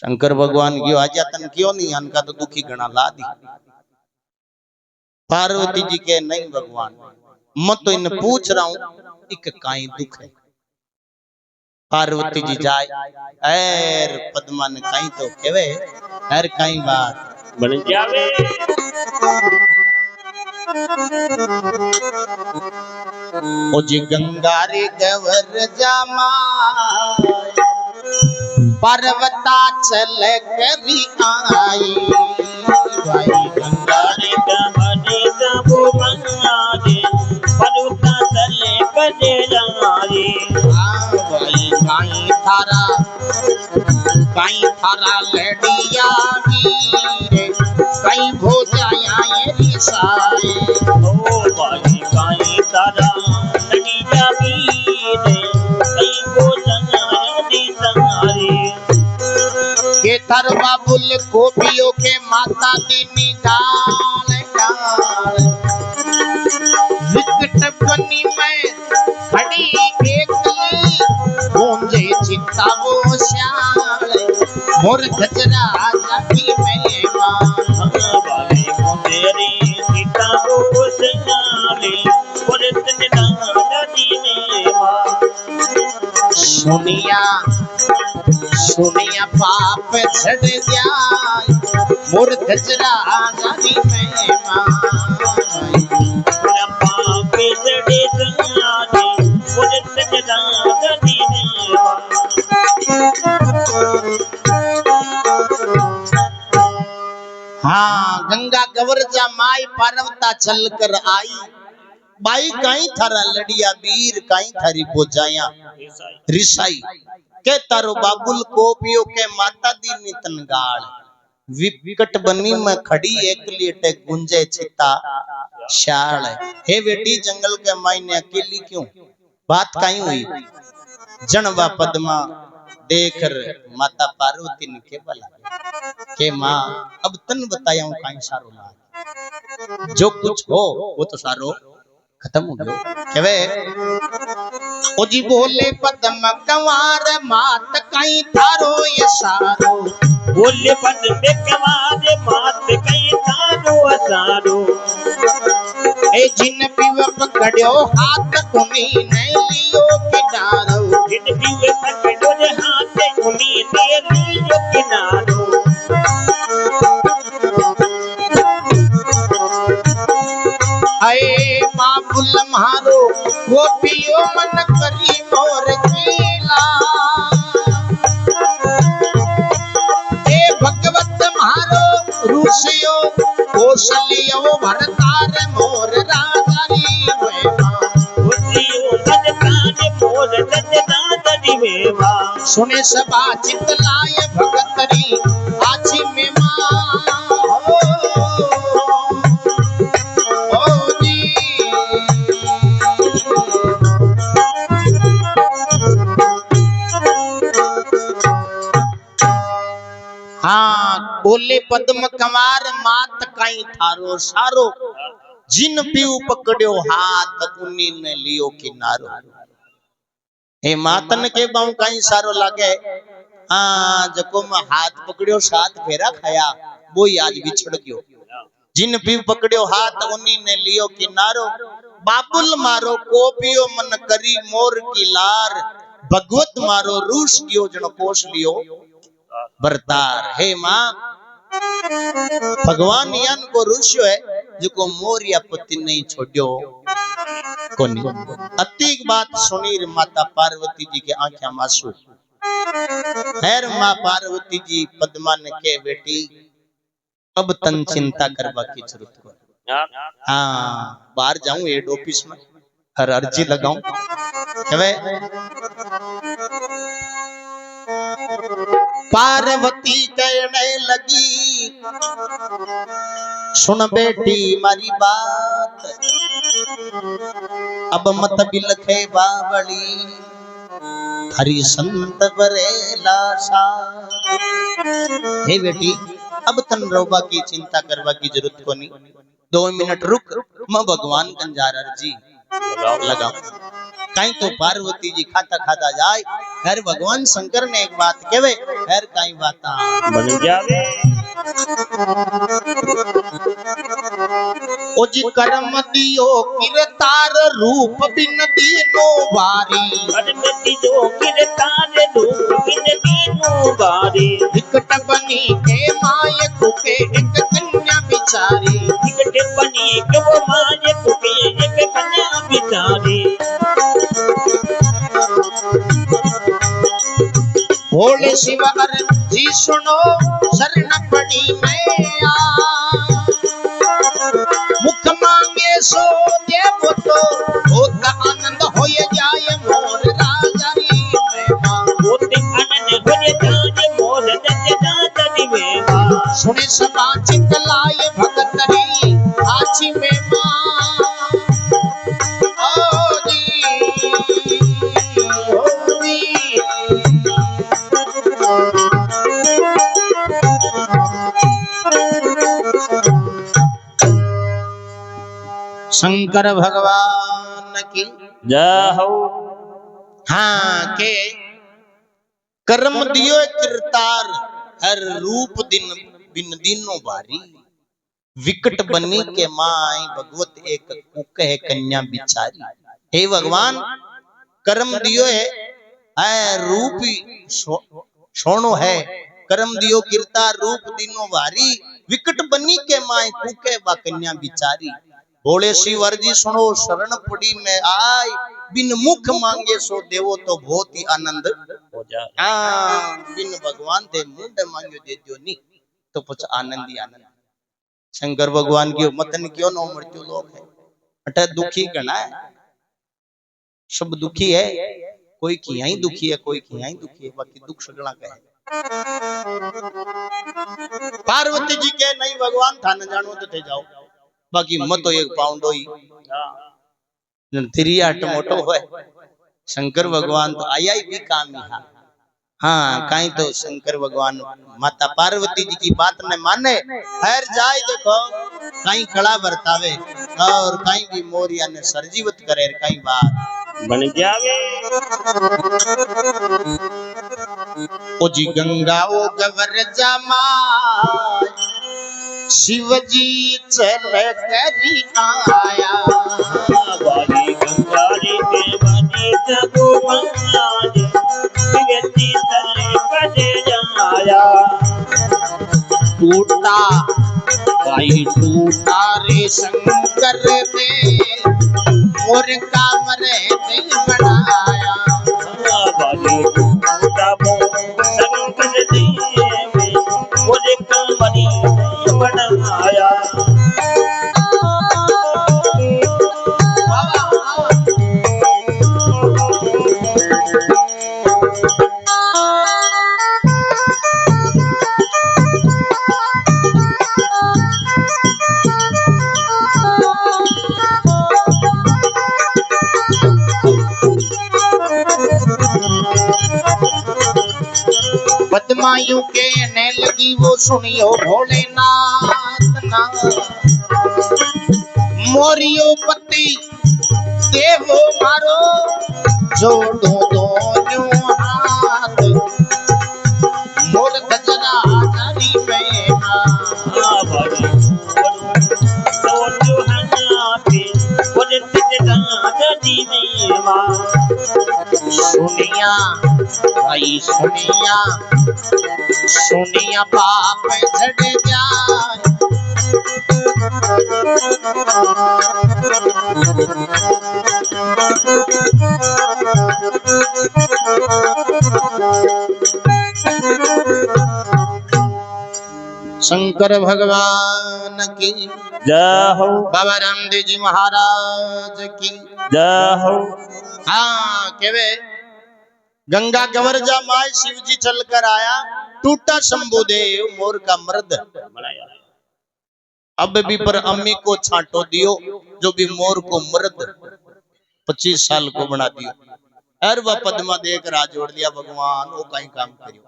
शंकर भगवान की आजा तन क्यों नहीं अनका तो दुखी गणा ला दी पार्वती जी के नहीं भगवान मैं तो इन पूछ रहा हूं एक काई दुख है पार्वती जी जाए एर पद्मा ने काई तो केवे एर काई बात बन जावे ओ जी गंगा रे गवर जमाए पर्वता चल करी आई भाई गंगा रे गहरे गबो मंगारे पर्वता तले कदे लारे भाई काई थारा लड़िया वीर कई भोजाया ये साए ओ भाई काई तारा लड़िया वीर कई भोजाया दी संहारे के थर बाबुल गोपियों के माता दीनी डाल डाल विकट बनी में खड़ी एकली गूंजे चित्ता वो श्याल मोर गजरा जाती में मां भाई तेरे सीता को संगाले और तन नदी में सुनिया पाप छड़ जाए मोर गजरा जाती में मां पाप जड़े संगाले और तन नदी में हाँ गंगा गवरजा माई पार्वता चल कर आई बाई काई थारा लड़िया वीर काई थारी बोजाया रिसाई के तारो बाबुल गोपियों के माता दी नितन गाड़ विकट बनी में खड़ी एक लेटे गुंजे चिता शाल हे बेटी जंगल के मायने अकेली क्यों बात काई हुई जनवा पद्मा देखकर माता पार्वती ने के बोला के माँ अब तन बताया हूँ काई सारो ला जो कुछ हो वो तो सारो खत्म हो गयो केवे ओ जी बोले पद्म कंवार मात काई थारो ये सारो बोले पद में कमारे मात कई तारो असारो ए जिन पीव पकड़ो हाथ कुनी ने लियो किनारो जिन पीवे पकड़ो रे हाथ कुनी ने लियो किनारो आए बाबुल मारो वो पियो मन करी मोर कीला ए भगवत मारो ऋषियो कौशलियो भरतार मोर राजारी वेवा बुद्धियो सजताने मोर सजना दिवेवा सुने सबा चितलाय भगतरी आजी में मां ओ जी हाँ बोले पद्म कंवार मात काई थारो सारो जिन पीऊ पकड़ो हाथ उन्हीं ने लियो किनारो हे मातन के बाऊ काई सारो लागे हाँ जको में हाथ पकड़ो साथ फेरा खाया वो ही आज बिछड़ गयो जिन पीऊ पकड़ो हाथ उन्हीं ने लियो किनारो बाबुल मारो कोपियो मन करी मोर की लार भगवत मारो रूस गयो जन कोश लियो बरतार हे मां भगवान यान को ऋषि है जो मोर या पति नहीं छोड़ो कोनी अतिक बात सुनीर माता पार्वती जी के आंखें मासू खैर मां पार्वती जी पद्मा ने के बेटी अब तन चिंता करवा की जरूरत को हाँ बाहर जाऊं हेड ऑफिस में हर अर्जी लगाऊं कहवे पार्वती कहने लगी सुन बेटी मारी बात अब मत बिलखे बावली हरि संत बरेला सा हे बेटी अब तन रोबा की चिंता करवा की जरूरत को नहीं 2 मिनट रुक मैं भगवान कंजार अर्जी लगाओ कहीं तो पार्वती जी खाता खाता जाए हर भगवान शंकर ने एक बात कहवे हर कहीं बात बन जावे ओ जी कर्म दियो किरतार रूप बिन दीनो बारी कर्म दियो किरतार रूप बिन दीनो बारी विकट बनी के माय कुके एक कन्या बिचारी विकट के बनी के वो मारे कुके एक कन्या बिचारी भोले शिव अर्जी सुनो शरण पड़ी मैया मुख मांगे सो देव तो बहुत आनंद होय जाय मोर राजा री मैया होते आनंद होय जाय मोर राजा री मैया सुने सदा चित लाए भगत री आची में मां ओ जी शंकर भगवान की जय हो। हाँ के कर्म दियो किरतार हर रूप दिन बिन दिनों बारी विकट बनी के माई भगवत एक कुक है कन्या बिचारी। हे भगवान कर्म दियो है रूप सोनो है कर्म दियो किरतार रूप दिनों बारी विकट बनी के माई कुके बा कन्या बिचारी। भोले शिव अर्जी सुनो शरण पड़ी में आय बिन मुख मांगे सो देवो तो बहुत ही आनंद हो जाए। हाँ बिन भगवान दे मुंड मांगो दे दियो नी तो कुछ आनंद ही आनंद। शंकर भगवान की मतन क्यों नो मृत्यु लोक है अटे दुखी गणा है सब दुखी है कोई किया ही दुखी है कोई किया ही दुखी है बाकी दुख सगला का है। पार्वती जी के नहीं भगवान था न जानो तो थे जाओ बाकी मत तो एक पाउंड होई तिरिया टमोटो है शंकर भगवान तो आया ही भी काम ही हाँ कहीं तो शंकर भगवान माता पार्वती जी की बात न माने हर जाए देखो कहीं खड़ा बरतावे और कहीं भी मोरिया ने सरजीवत करे कहीं बात बन जावे। ओ जी गंगा ओ गवर जमा शिव जी चल करी आया बारी गंगारी के बनी जगो मंगारे व्यक्ति तले कदे जाया टूटा भाई टूटा रे शंकर दे मोर कामर नहीं बनाया बारी तबो संकट देवे मुझे कमरी बनाया। बदमायू के ने लगी वो सुनियो भोलेनाथ ना मोरियो पति देवो मारो जोड़ो दोनों हाथ मोर गजरा जारी में सुनिया भाई सुनिया सुनिया पाप झड़ जाए शंकर भगवान की जय हो। बाबा रामदेव जी महाराज की जय हो। हाँ केवे गंगा गवर्जा माय शिव जी चलकर आया टूटा शंभुदेव मोर का मर्द अब भी पर अम्मी को छांटो दियो जो भी मोर को मर्द 25 साल को बना दियो हर वह पद्मा देख राज जोड़ दिया भगवान वो कहीं काम करियो।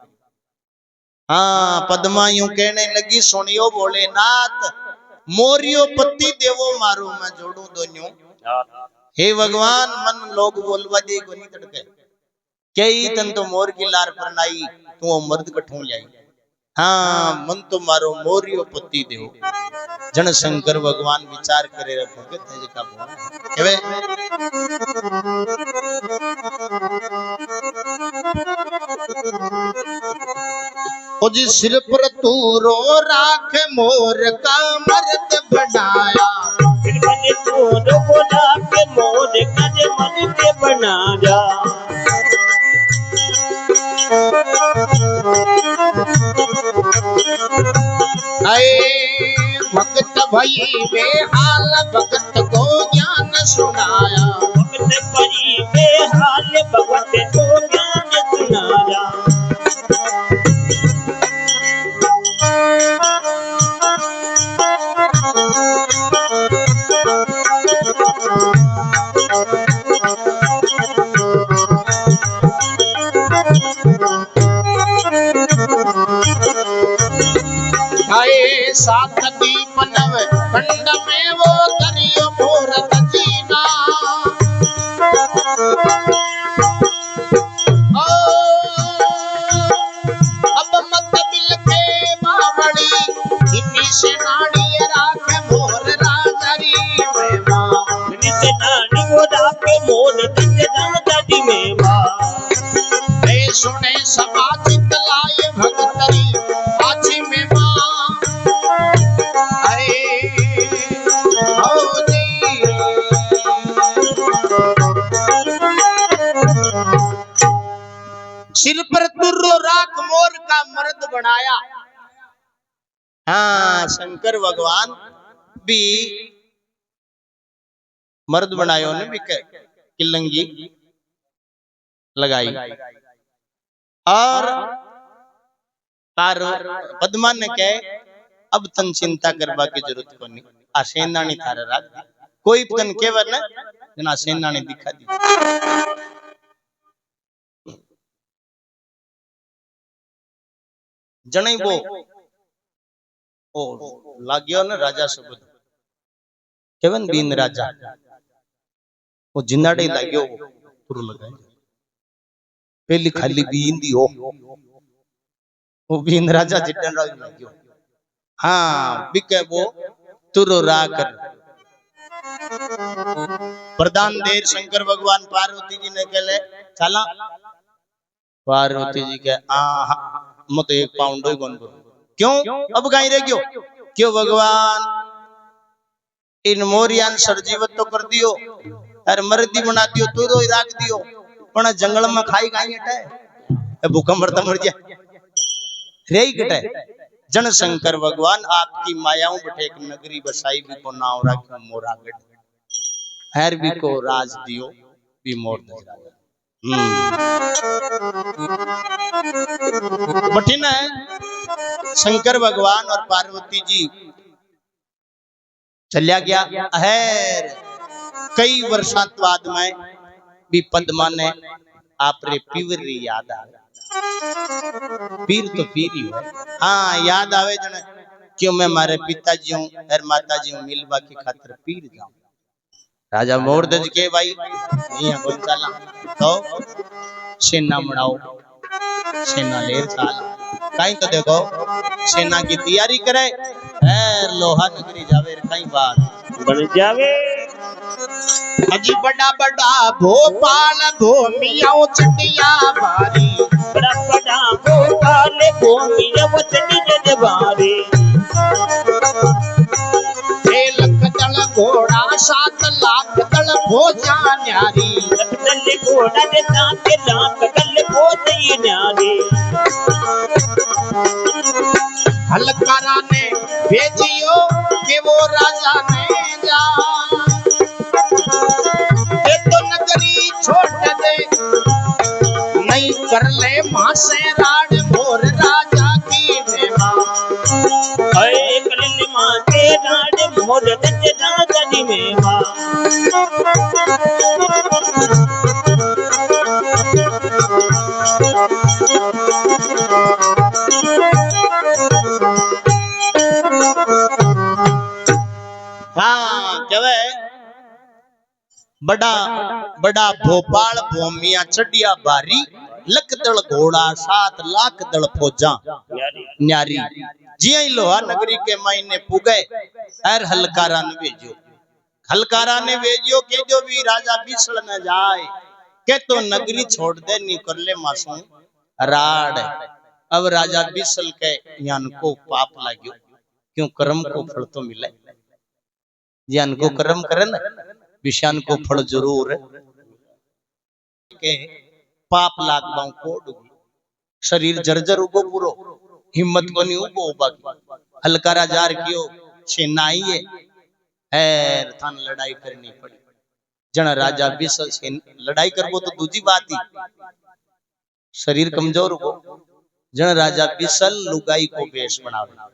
हाँ पद्मा यूं कहने लगी सुनियो भोलेनाथ मोरियो पति देवो मारो मैं जोड़ू दोन्यों हे भगवान मन लोग बोलवा दे को नहीं तड़के कई तन तो मोर की लार पर नाई तू वो मर्द कठू लाई। हाँ मन तो मारो मोरियो पति देव जन शंकर भगवान विचार करे रे भगत है जका बोल केवे ओ जी सिर पर तू रो राख मोर का मर्द बनाया। फिर मैंने मोर बोला के मोर कद मन के बनाया। भगत भई बेहाल भगत को ज्ञान सुनाया। भगत परी बेहाल भगत को ज्ञान सुनाया। सात दीप नव खंड में वो दरियो मूरत जीना। अब मत बिल के बावड़ी इन्हीं से नाड़ी राख मोर राजरी में मां। इन्हीं से नाड़ी वो राख मोर राजरी में मां। सुने समाजित लाए भगतरी आजी में मां। सिर पर तुर्रो राख मोर का मर्द बनाया। हाँ शंकर भगवान भी मर्द बनायो ने भी किलंगी लगाई। और पद्मा ने कहे अब तन चिंता करवा की जरूरत को नहीं। आ सेनानी थारे राख दी कोई तन केवर ने जना सेनानी दिखा दी। जने वो ओ लाग्यो ने राजा शब्द केवन बीन राजा वो जिंदाड़े लाग्यो पुर लगाए। पहली खाली बीन दी हो वो बीन राजा जिटन राज लाग्यो। हाँ बिके वो तुरो राकर प्रधान देर शंकर भगवान पार्वती जी ने कहले चला। पार्वती जी के मत एक पाउंड ही कौन करो क्यों अब कहीं रह गयो क्यों भगवान इन मोरियान सरजीवत तो कर दियो अरे मर्दी बना दियो तू तो राख दियो पण जंगल में खाई कहीं हटे भूखा मरता मर जाए रेई कटे। जन शंकर भगवान आपकी मायाओं बटे एक नगरी बसाई भी को नाव राख्यो मोरागढ़ हर भी को राज दियो भी मोर दजरा। बठिन शंकर भगवान और पार्वती जी चलिया गया। अहर कई वर्षांत बाद में भी पद्मा ने आपरे पीवरी याद आ पीर तो पीर ही है। हाँ याद आवे जने क्यों मैं मारे पिताजी हूँ और माताजी हूँ मिलवा की खातिर पीर जाऊं। राजा मोरदज के भाई यहाँ कोई चला तो सेना बनाओ सेना लेर चाल कहीं तो देखो सेना की तैयारी करे लोहा नगरी जावे कहीं बात बन जावे। अजी बड़ा बड़ा भोपाल भूमियाओ चटिया बारी बड़ा बड़ा भोपाल भूमियाओ चटिया बारी। 6 लाख दल घोड़ा 7 लाख दल भोजा न्यारी दल घोड़ा दे 7 लाख दल भोजी न्यारी। हलकारा ने भेजियो कि वो राजा ने जा ये तो नगरी छोड़ दे नहीं कर ले मां से राड मोर राजा की मेवा। अरे कर ले मां से राड मोर राजा की मेवा। हाँ कहे बड़ा बड़ा भोपाल भूमिया चढ़िया बारी लख दल घोड़ा 7 लाख दल फौजा न्यारी। जिया लोहा नगरी के मायने पुगे एर हलकारा ने भेजो। हलकारा ने भेजो के जो भी राजा बिसल न जाए के तो नगरी छोड़ दे नी कर ले मासू राड। अब राजा बिसल के यान को पाप लाग्यो क्यों कर्म को फल तो मिले ज्ञान को कर्म करे ना विषयान को फल जरूर के पाप लाग बाऊ कोड शरीर जर्जर उगो पूरो हिम्मत को नहीं उगो बाकी हल्का जार कियो छे नाइए हैर थान लड़ाई करनी पड़ी जन राजा बिसल से लड़ाई करबो तो दूजी बात ही शरीर कमजोर हो जन राजा बिसल लुगाई को वेश बनावे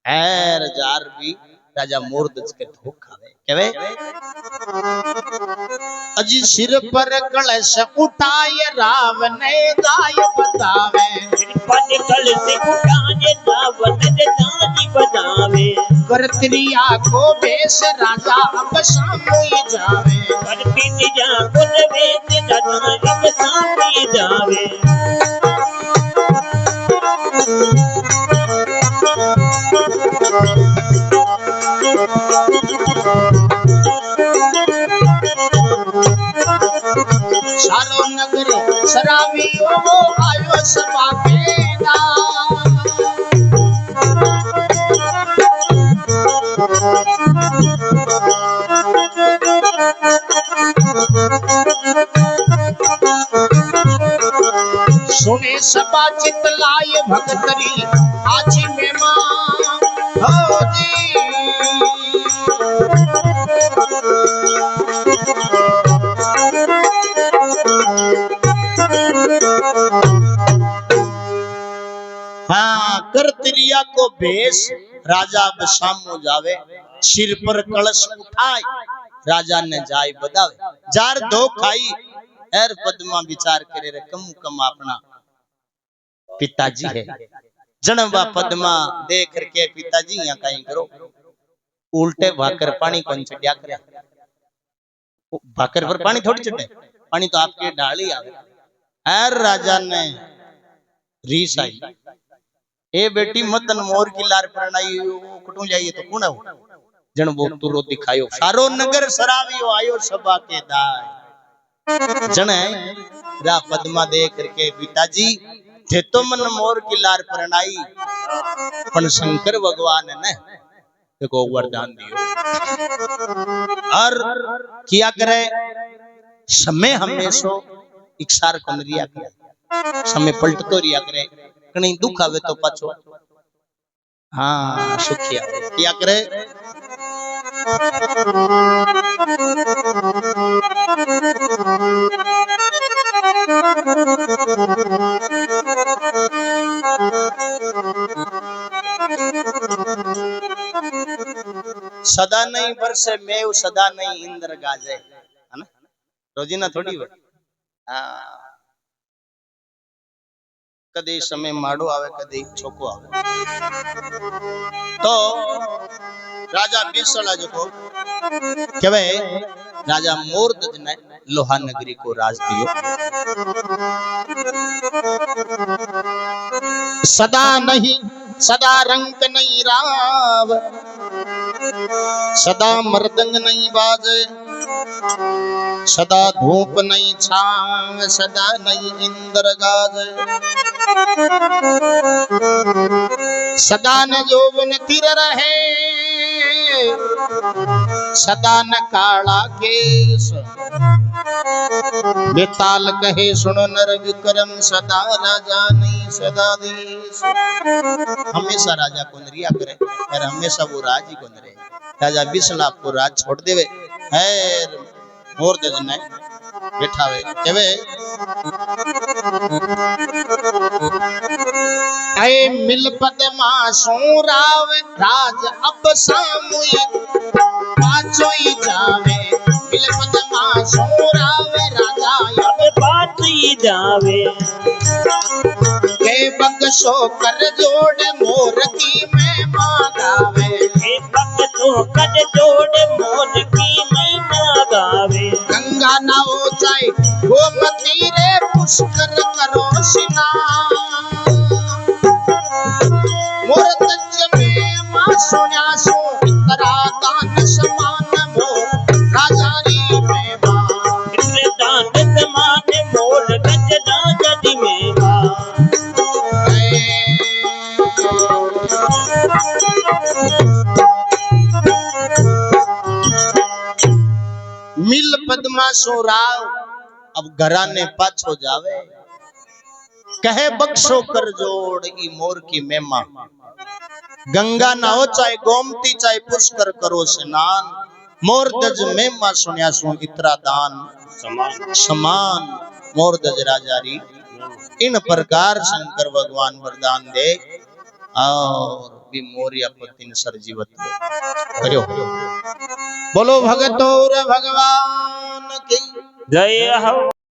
हैर जार भी राजा मोरदज के धोखा केवे अजी सिर पर कलश उठाए रावण गाय बतावे सिर पर कलश उठाए रावण गाय बतावे करत्रिया को वेश राजा अब सामने जावे करत्रिया को वेश राजा अब सामने जावे सारो नगर शराबियों आयो सभा केदा सुने सभा चितलाए भक्तरी आजी मेहमान हो जी हाँ करतिरिया को भेष राजा बसामो जावे सिर पर कलश उठाए राजा ने जाय बदावे जार दो खाई एर पद्मा विचार करे रे कम अपना पिताजी है जनवा पद्मा देख करके पिताजी यहाँ कहीं करो उल्टे भाकर पानी कौन चढ़िया करे भाकर पर पानी थोड़ी चढ़े पानी तो आपके डाली आवे एर राजा ने रीस आई ए बेटी मतन मोर की लार परणाई कुटू जाइए तो कौन है जन वो तुरो दिखायो सारो नगर सरावियो आयो सभा के दाय जन रा पद्मा देख करके पिताजी थे तो मन मोर की लार परणाई पण शंकर भगवान ने देखो वरदान दियो और किया करे समय हमेशा इक्सार कन रिया करे समय पलटतो रिया करे कहीं दुख आवे तो पाछो हाँ सुखी आवे किया करे सदा नहीं बरसे मेव सदा नहीं इंद्र गाजे है ना रोजीना थोड़ी वे हाँ कदे समय माड़ो आवे कदे छोको आवे तो राजा बिसला जो को केवे राजा मोरदज ने लोहा नगरी को राज दियो सदा नहीं सदा रंग नहीं राव सदा मृदंग नहीं बाजे सदा धूप नहीं छाव सदा नहीं इंद्र गाजे सदा न जोवन तिर रहे सदा न काला केस बेताल कहे सुनो नर विक्रम सदा राजा नहीं सदा देश हमेशा राजा को रिया करे और हमेशा वो राज ही को रहे राजा बिसला को राज छोड़ देवे है मोरदज ने बैठावे केवे ऐ मिल पद्मा सोराव राज अब सामुय पाछो ही जावे मिल पद्मा सोराव राजा अब पाछो ही जावे के बगसो कर जोड़ मोर की मैं मांगावे के बगसो कर जोड़ मोर की मैं मांगावे गंगा ना हो जाए गोमती रे पुष्कर करो स्नान मोर तज में मां सुना सो इतरा दान समान मोर राजा री में मां इतरे दान समान मोर गज राजा दी में मां सो राव अब घरा ने पाछो जावे कहे बख्शो कर जोड़ ई मोर की मेमा गंगा नहो चाहे गोमती चाहे पुष्कर करो स्नान मोर दज मेमा सुनिया सु इतरा दान समान मोर दज राजा री इन प्रकार शंकर भगवान वरदान दे और भी मोरिया पतिन सरजीवत करो बोलो भगतोर भगवान की जय हो।